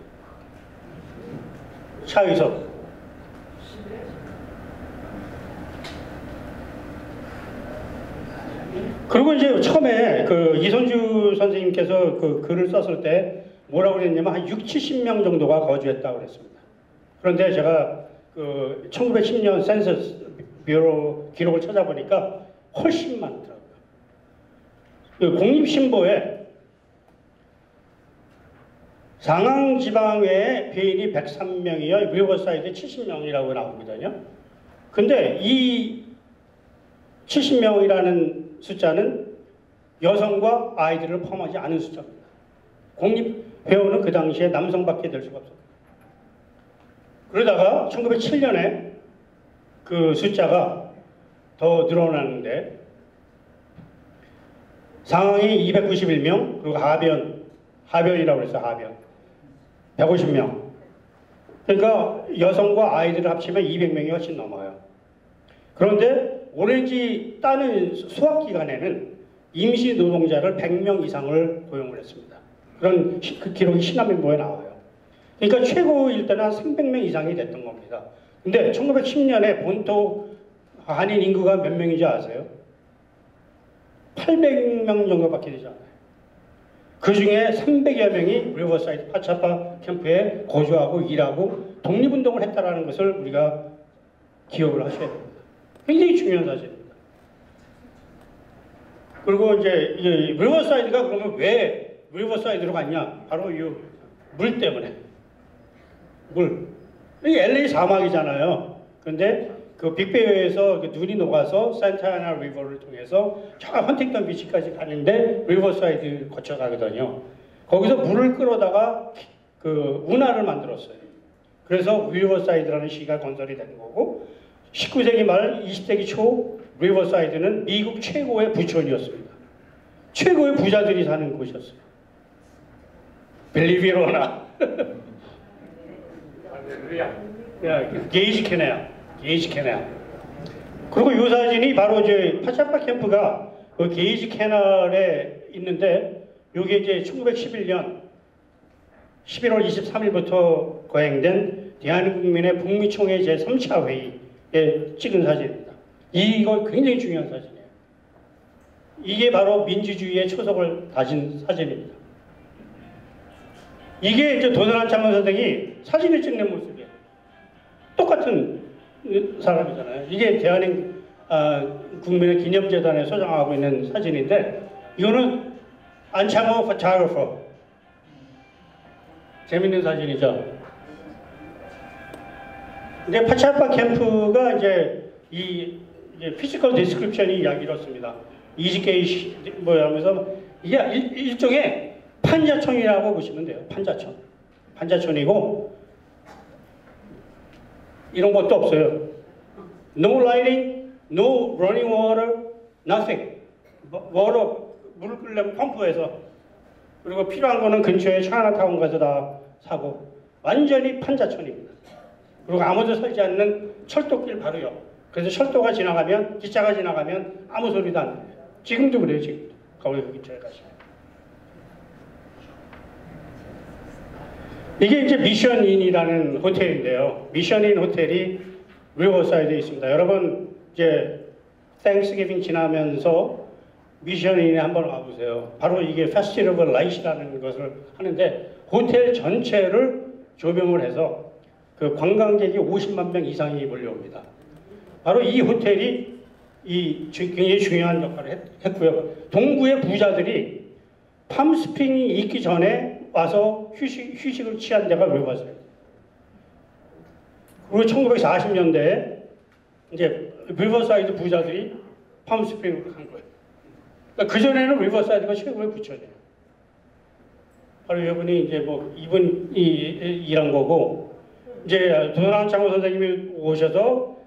차의석. 그리고 이제 처음에 그 이선주 선생님께서 그 글을 썼을 때 뭐라고 그랬냐면 한 60-70명 정도가 거주했다고 그랬습니다. 그런데 제가 그 1910년 센서스 뷰로 기록을 찾아보니까 훨씬 많더라고요. 그 공립신보에 상항지방외에 배인이 103명이요. 리버사이드 70명이라고 나오거든요. 근데 이 70명이라는 숫자는 여성과 아이들을 포함하지 않은 숫자입니다. 공립회원은 그 당시에 남성밖에 될 수가 없었습니다. 그러다가 1907년에 그 숫자가 더 늘어나는데 상항이 291명, 그리고 하변이라고 해서 하변 150명. 그러니까 여성과 아이들을 합치면 200명이 훨씬 넘어요. 그런데 오렌지 따는 수확 기간에는 임시 노동자를 100명 이상을 고용을 했습니다. 그런 그 기록이 신화면보에 나와요. 그러니까 최고일 때는 한 300명 이상이 됐던 겁니다. 근데 1910년에 본토 한인 인구가 몇 명인지 아세요? 800명 정도밖에 되지 않아요. 그 중에 300여 명이 리버사이드 파차파 캠프에 거주하고 일하고 독립운동을 했다는 것을 우리가 기억을 하셔야 됩니다. 굉장히 중요한 사실입니다. 그리고 이제 리버사이드가 그러면 왜 리버사이드로 갔냐? 바로 이 물 때문에. 물. 이게 LA 사막이잖아요. 근데 그 빅베이에서 그 눈이 녹아서 산타아나 리버를 통해서 저 헌팅턴 비치까지 가는데 리버사이드 거쳐가거든요. 거기서 물을 끌어다가 그 운하를 만들었어요. 그래서 리버사이드라는 시가 건설이 된 거고 19세기 말 20세기 초 리버사이드는 미국 최고의 부촌이었습니다. 최고의 부자들이 사는 곳이었어요. 벨리비로나 게이지 캐널. 그리고 이 사진이 바로 이제 파차파 캠프가 그 게이지 캐널에 있는데 이게 이제 1911년 11월 23일부터 거행된 대한민국민의 북미총회 제3차 회의에 찍은 사진입니다. 이거 굉장히 중요한 사진이에요. 이게 바로 민주주의의 초석을 다진 사진입니다. 이게 이제 도선한 창원 선생이 사진을 찍는 모습이에요. 똑같은 사람이잖아요. 이게 대한민국민의 기념재단에 소장하고 있는 사진인데 이거는 안창호 포토그래퍼. 재밌는 사진이죠. 근데 파차파 캠프가 이제 이제 피지컬 디스크립션이 이렇습니다. 이지케이 하면서 이게 일종의 판자촌이라고 보시면 돼요. 판자촌이고 이런 것도 없어요. No lighting, no running water, nothing. 물을 끓려면 펌프에서 그리고 필요한 거는 근처에 차이나타운 가서 다 사고 완전히 판자촌입니다. 그리고 아무도 살지 않는 철도길 바로 옆. 그래서 철도가 지나가면 기차가 지나가면 아무 소리도 안 나요. 지금도 그래요. 지금도 거기 근처에 가시면. 이게 이제 미션인이라는 호텔인데요. 미션인 호텔이 리버사이드에 있습니다. 여러분 이제 땡스기빙 지나면서 미션인에 한번 와보세요. 바로 이게 페스티벌 라이트라는 것을 하는데 호텔 전체를 조명을 해서 그 관광객이 50만 명 이상이 몰려옵니다. 바로 이 호텔이 굉장히 중요한 역할을 했고요. 동부의 부자들이 팜스프링이 있기 전에 와서 휴식을 취한 데가 리버사이드. 그리고 1940년대에 이제 리버사이드 부자들이 팜스프링으로 간 거예요. 그러니까 그전에는 리버사이드가 최고의 부처예요. 바로 이분이 이제 뭐 이분이 일한 거고, 이제 도산 창호 선생님이 오셔서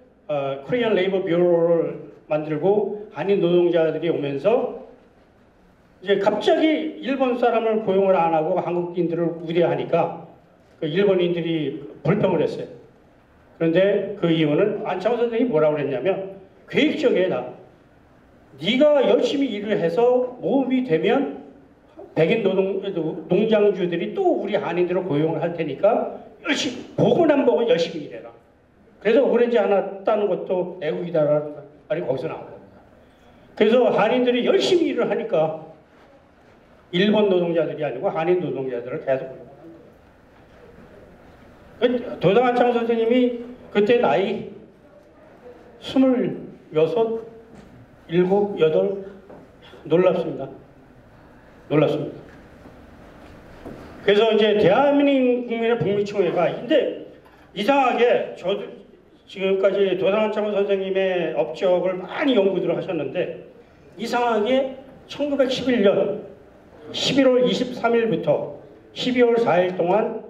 코리안 레이버 뷰로를 만들고 한인 노동자들이 오면서 이제 갑자기 일본 사람을 고용을 안 하고 한국인들을 우대하니까 그 일본인들이 불평을 했어요. 그런데 그 이유는 안창호 선생님이 뭐라고 그랬냐면 계획적이다. 네가 열심히 일을 해서 모험이 되면 백인 농장주들이 또 우리 한인들을 고용을 할 테니까 열심히 보고 안 보고 열심히 일해라. 그래서 오렌지 하나 따는 것도 애국이다라는 말이 거기서 나온 겁니다. 그래서 한인들이 열심히 일을 하니까 일본 노동자들이 아니고 한인 노동자들을 계속 고용한 거예요. 도당 안창호 선생님이 그때 나이 26, 7, 8 놀랍습니다. 놀랐습니다. 그래서 이제 대한민국민의 북미총회가, 근데 이상하게 저도 지금까지 도당 안창호 선생님의 업적을 많이 연구들을 하셨는데 이상하게 1911년 11월 23일부터 12월 4일 동안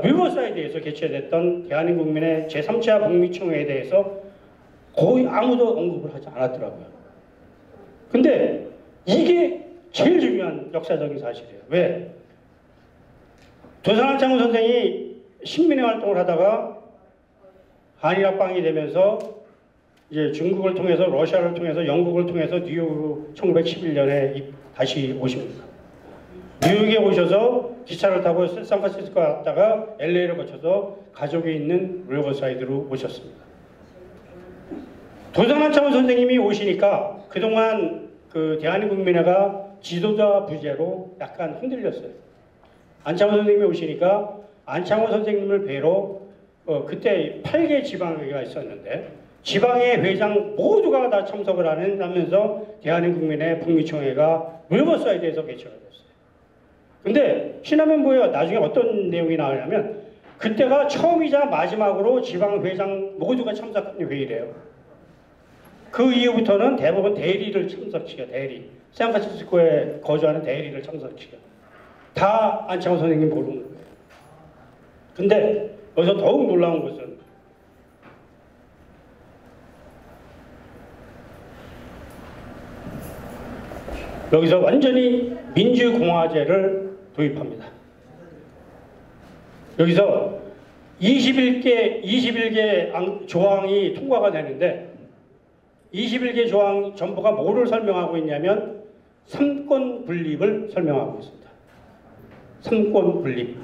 리버사이드에서 개최됐던 대한민국민의 제3차 북미총회에 대해서 거의 아무도 언급을 하지 않았더라고요. 근데 이게 제일 중요한 역사적인 사실이에요. 왜? 도산 안창호 선생이 신민의 활동을 하다가 한일합방이 되면서 이제 중국을 통해서 러시아를 통해서 영국을 통해서 뉴욕으로 1911년에 다시 오십니다. 뉴욕에 오셔서 기차를 타고 샌프란시스코 갔다가 LA를 거쳐서 가족이 있는 리버사이드로 오셨습니다. 도산 안창호 선생님이 오시니까 그동안 그 대한민국민회가 지도자 부재로 약간 흔들렸어요. 안창호 선생님이 오시니까 안창호 선생님을 뵈러 그때 8개 지방회가 있었는데 지방의 회장 모두가 다 참석을 하면서 대한민국민의 북미총회가 리버사이드에서 개최가 됐어요. 근데 신화면 보여 나중에 어떤 내용이 나오냐면 그때가 처음이자 마지막으로 지방회장 모두가 참석한 회의래요. 그 이후부터는 대부분 대리를 참석시켜, 대리. 샌프란시스코에 거주하는 대리를 참석시켜. 다 안창호 선생님 모르는 거예요. 근데 여기서 더욱 놀라운 것은 여기서 완전히 민주공화제를 도입합니다. 여기서 21개 조항이 통과가 되는데 21개 조항 전부가 뭐를 설명하고 있냐면 삼권 분립을 설명하고 있습니다. 삼권 분립.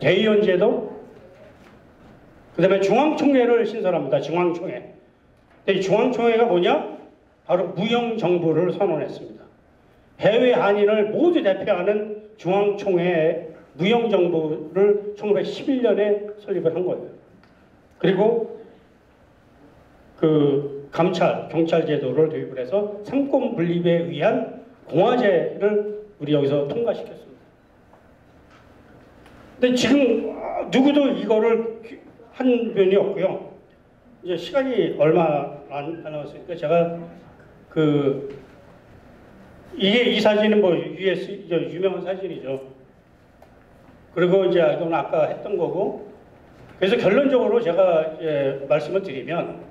대의원제도, 그 다음에 중앙총회를 신설합니다. 중앙총회. 근데 이 중앙총회가 뭐냐? 바로 무형정부를 선언했습니다. 해외 한인을 모두 대표하는 중앙총회의 무형정부를 1911년에 설립을 한 거예요. 그리고 그 경찰 제도를 도입을 해서 삼권 분립에 의한 공화제를 우리 여기서 통과시켰습니다. 근데 지금 누구도 이거를 한 면이 없고요. 이제 시간이 얼마 안 남았으니까 제가 이 사진은 뭐 유명한 사진이죠. 그리고 이제 이건 아까 했던 거고. 그래서 결론적으로 제가 이제 말씀을 드리면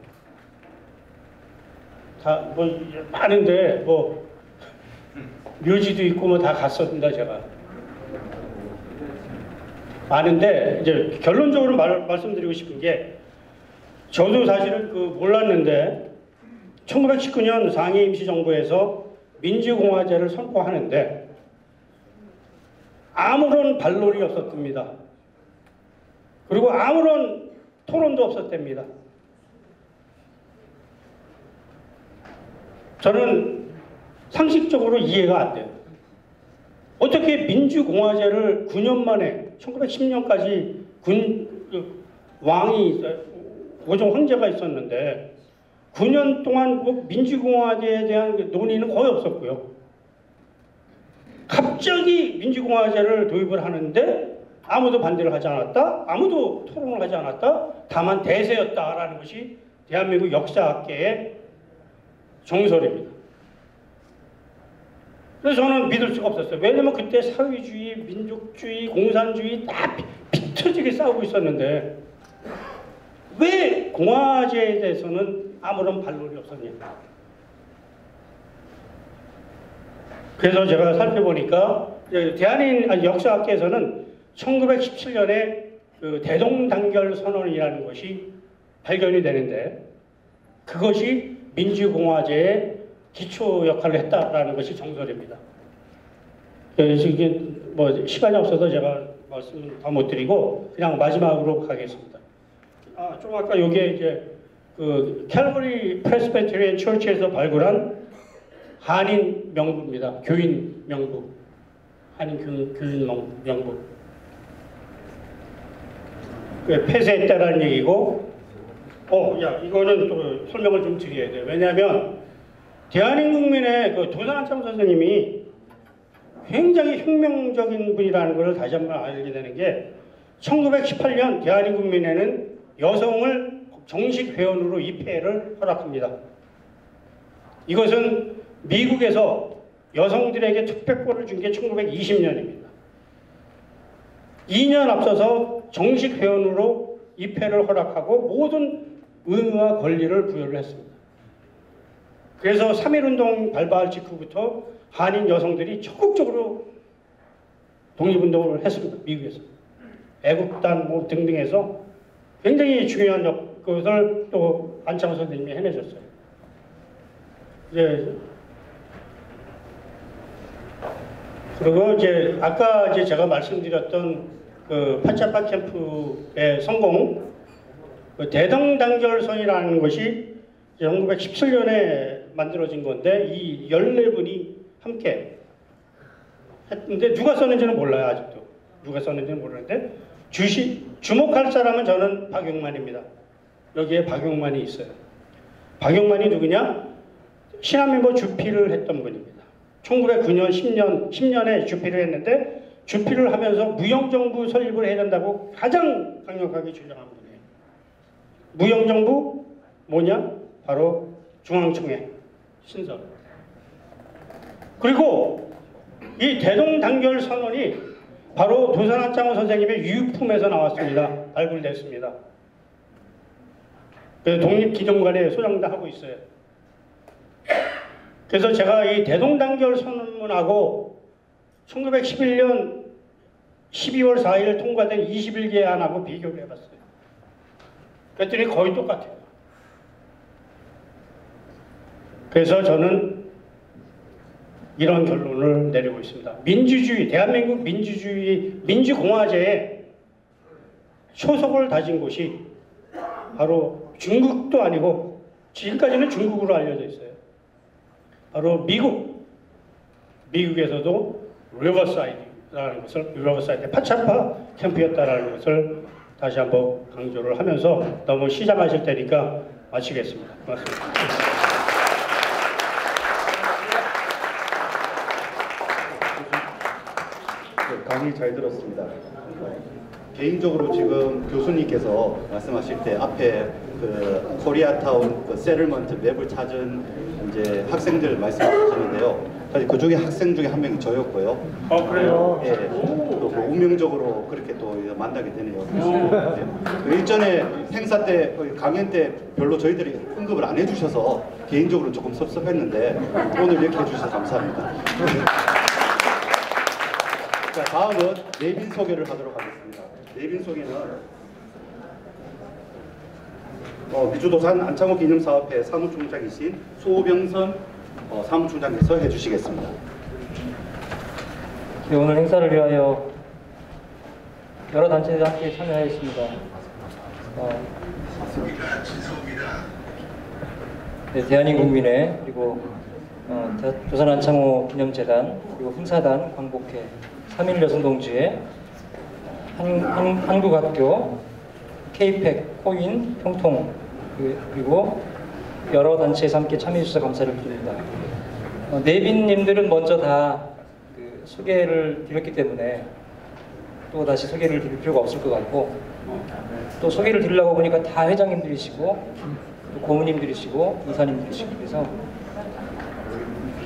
다 뭐 많은데 뭐 묘지도 있고 뭐 다 갔었습니다. 제가 많은데 이제 결론적으로 말씀드리고 싶은 게 저도 사실은 몰랐는데 1919년 상해 임시정부에서 민주공화제를 선포하는데 아무런 반론이 없었답니다. 그리고 아무런 토론도 없었답니다. 저는 상식적으로 이해가 안 돼요. 어떻게 민주공화제를 9년 만에 1910년까지 왕이 고종 황제가 있었는데 9년 동안 민주공화제에 대한 논의는 거의 없었고요. 갑자기 민주공화제를 도입을 하는데 아무도 반대를 하지 않았다. 아무도 토론을 하지 않았다. 다만 대세였다라는 것이 대한민국 역사학계의 정설입니다. 그래서 저는 믿을 수가 없었어요. 왜냐면 그때 사회주의, 민족주의, 공산주의 다 비틀어지게 싸우고 있었는데 왜 공화제에 대해서는 아무런 반론이 없었냐. 그래서 제가 살펴보니까 대한인 역사학계에서는 1917년에 그 대동단결 선언이라는 것이 발견이 되는데 그것이 민주공화제의 기초 역할을 했다라는 것이 정설입니다. 그래서 이게 뭐 시간이 없어서 제가 말씀 더 못 드리고 그냥 마지막으로 가겠습니다. 좀 아까 여기에 이제 그 캘버리 프레스베테리안 처치에서 발굴한 한인 명부입니다. 교인 명부. 한인 교인 명부. 폐쇄했다라는 얘기고, 이거는 또 설명을 좀 드려야 돼요. 왜냐하면 대한민국민의 그 도산한참 선생님이 굉장히 혁명적인 분이라는 것을 다시 한번 알게 되는 게 1918년 대한민국민에는 여성을 정식 회원으로 입회를 허락합니다. 이것은 미국에서 여성들에게 투표권을 준 게 1920년입니다. 2년 앞서서 정식 회원으로 입회를 허락하고 모든 의무와 권리를 부여를 했습니다. 그래서 3.1운동 발발 직후부터 한인 여성들이 적극적으로 독립운동을 했습니다. 미국에서. 애국단 뭐 등등해서 굉장히 중요한 것을 또 안창호 선생님이 해내셨어요. 그리고 이제 아까 이제 제가 말씀드렸던 그 파차파 캠프의 성공, 그 대동단결선이라는 것이 1917년에 만들어진 건데 이 14분이 함께 했는데 누가 썼는지는 몰라요. 아직도 누가 썼는지는 모르는데 주목할 사람은 저는 박용만입니다. 여기에 박용만이 있어요. 박용만이 누구냐? 신한민보 주필을 했던 분입니다. 1909년 10년에 주필을 했는데 주필을 하면서 무형정부 설립을 해야 된다고 가장 강력하게 주장한 분이에요. 무형정부 뭐냐? 바로 중앙청해 신설. 그리고 이 대동단결 선언이 바로 도산한창호 선생님의 유품에서 나왔습니다. 발굴됐습니다. 그래서 독립기념관에 소장도 하고 있어요. 그래서 제가 이 대동단결 선언문하고 1911년 12월 4일 통과된 21개 안하고 비교를 해봤어요. 그랬더니 거의 똑같아요. 그래서 저는 이런 결론을 내리고 있습니다. 민주주의, 대한민국 민주주의, 민주공화제에 초석을 다진 곳이 바로 중국도 아니고 지금까지는 중국으로 알려져 있어요. 바로 미국에서도 리버사이드라는 것을, 리버사이드 파차파 캠프였다라는 것을 다시 한번 강조를 하면서 너무 시장하실 테니까 마치겠습니다. 고맙습니다. 강의 잘 들었습니다. 개인적으로 지금 교수님께서 말씀하실 때 앞에 그 코리아타운 그 세틀먼트 맵을 찾은 이제 학생들 말씀하셨는데요. 사실 그 중에 학생 중에 한 명이 저였고요. 그래요? 예. 또 운명적으로 그렇게 또 만나게 되네요. 그 일전에 행사 때 강연 때 별로 저희들이 언급을 안 해주셔서 개인적으로 조금 섭섭했는데 오늘 이렇게 해주셔서 감사합니다. 자, 다음은 내빈 소개를 하도록 하겠습니다. 내빈 소개는 미주도산 안창호 기념사업회 사무총장이신 소병선 사무총장께서 해주시겠습니다. 오늘 행사를 위하여 여러 단체들이 함께 참여하였습니다. 네, 대한민국민회 그리고 조선안창호 기념재단 그리고 흥사단 광복회 3.1 여성동지회 한국학교 K-팩 코인 평통 그리고 여러 단체에서 함께 참여해 주셔서 감사를 드립니다. 내빈님들은 먼저 다 소개를 드렸기 때문에 또 다시 소개를 드릴 필요가 없을 것 같고, 또 소개를 드리려고 보니까 다 회장님들이시고 또 고모님들이시고 이사님들이시고 그래서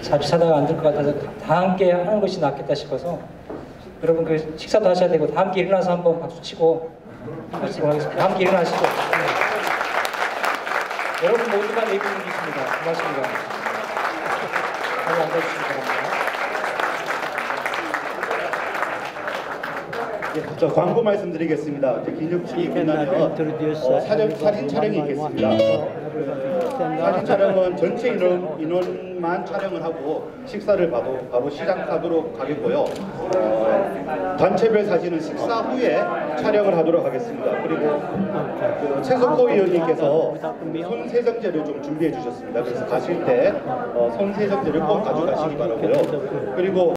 자주사다가 안 될 것 같아서 다 함께 하는 것이 낫겠다 싶어서 여러분 그 식사도 하셔야 되고 다 함께 일어나서 한번 박수 치고 하시고 하겠습니다. 함께 일어나시죠. 여러분 모두가 내빈님이십니다. 고맙습니다. 자리 앉아주시기 바랍니다. 저 광고 말씀드리겠습니다. 기념식이 끝나면 사진 촬영이 있겠습니다. 사진 촬영은 전체 인원만 촬영을 하고 식사를 바로 시작하도록 하겠고요. 단체별 사진은 식사 후에 촬영을 하도록 하겠습니다. 그리고 최석호 의원님께서 손세정제를 좀 준비해 주셨습니다. 그래서 가실 때 손세정제를 꼭 가져가시기 바라고요. 그리고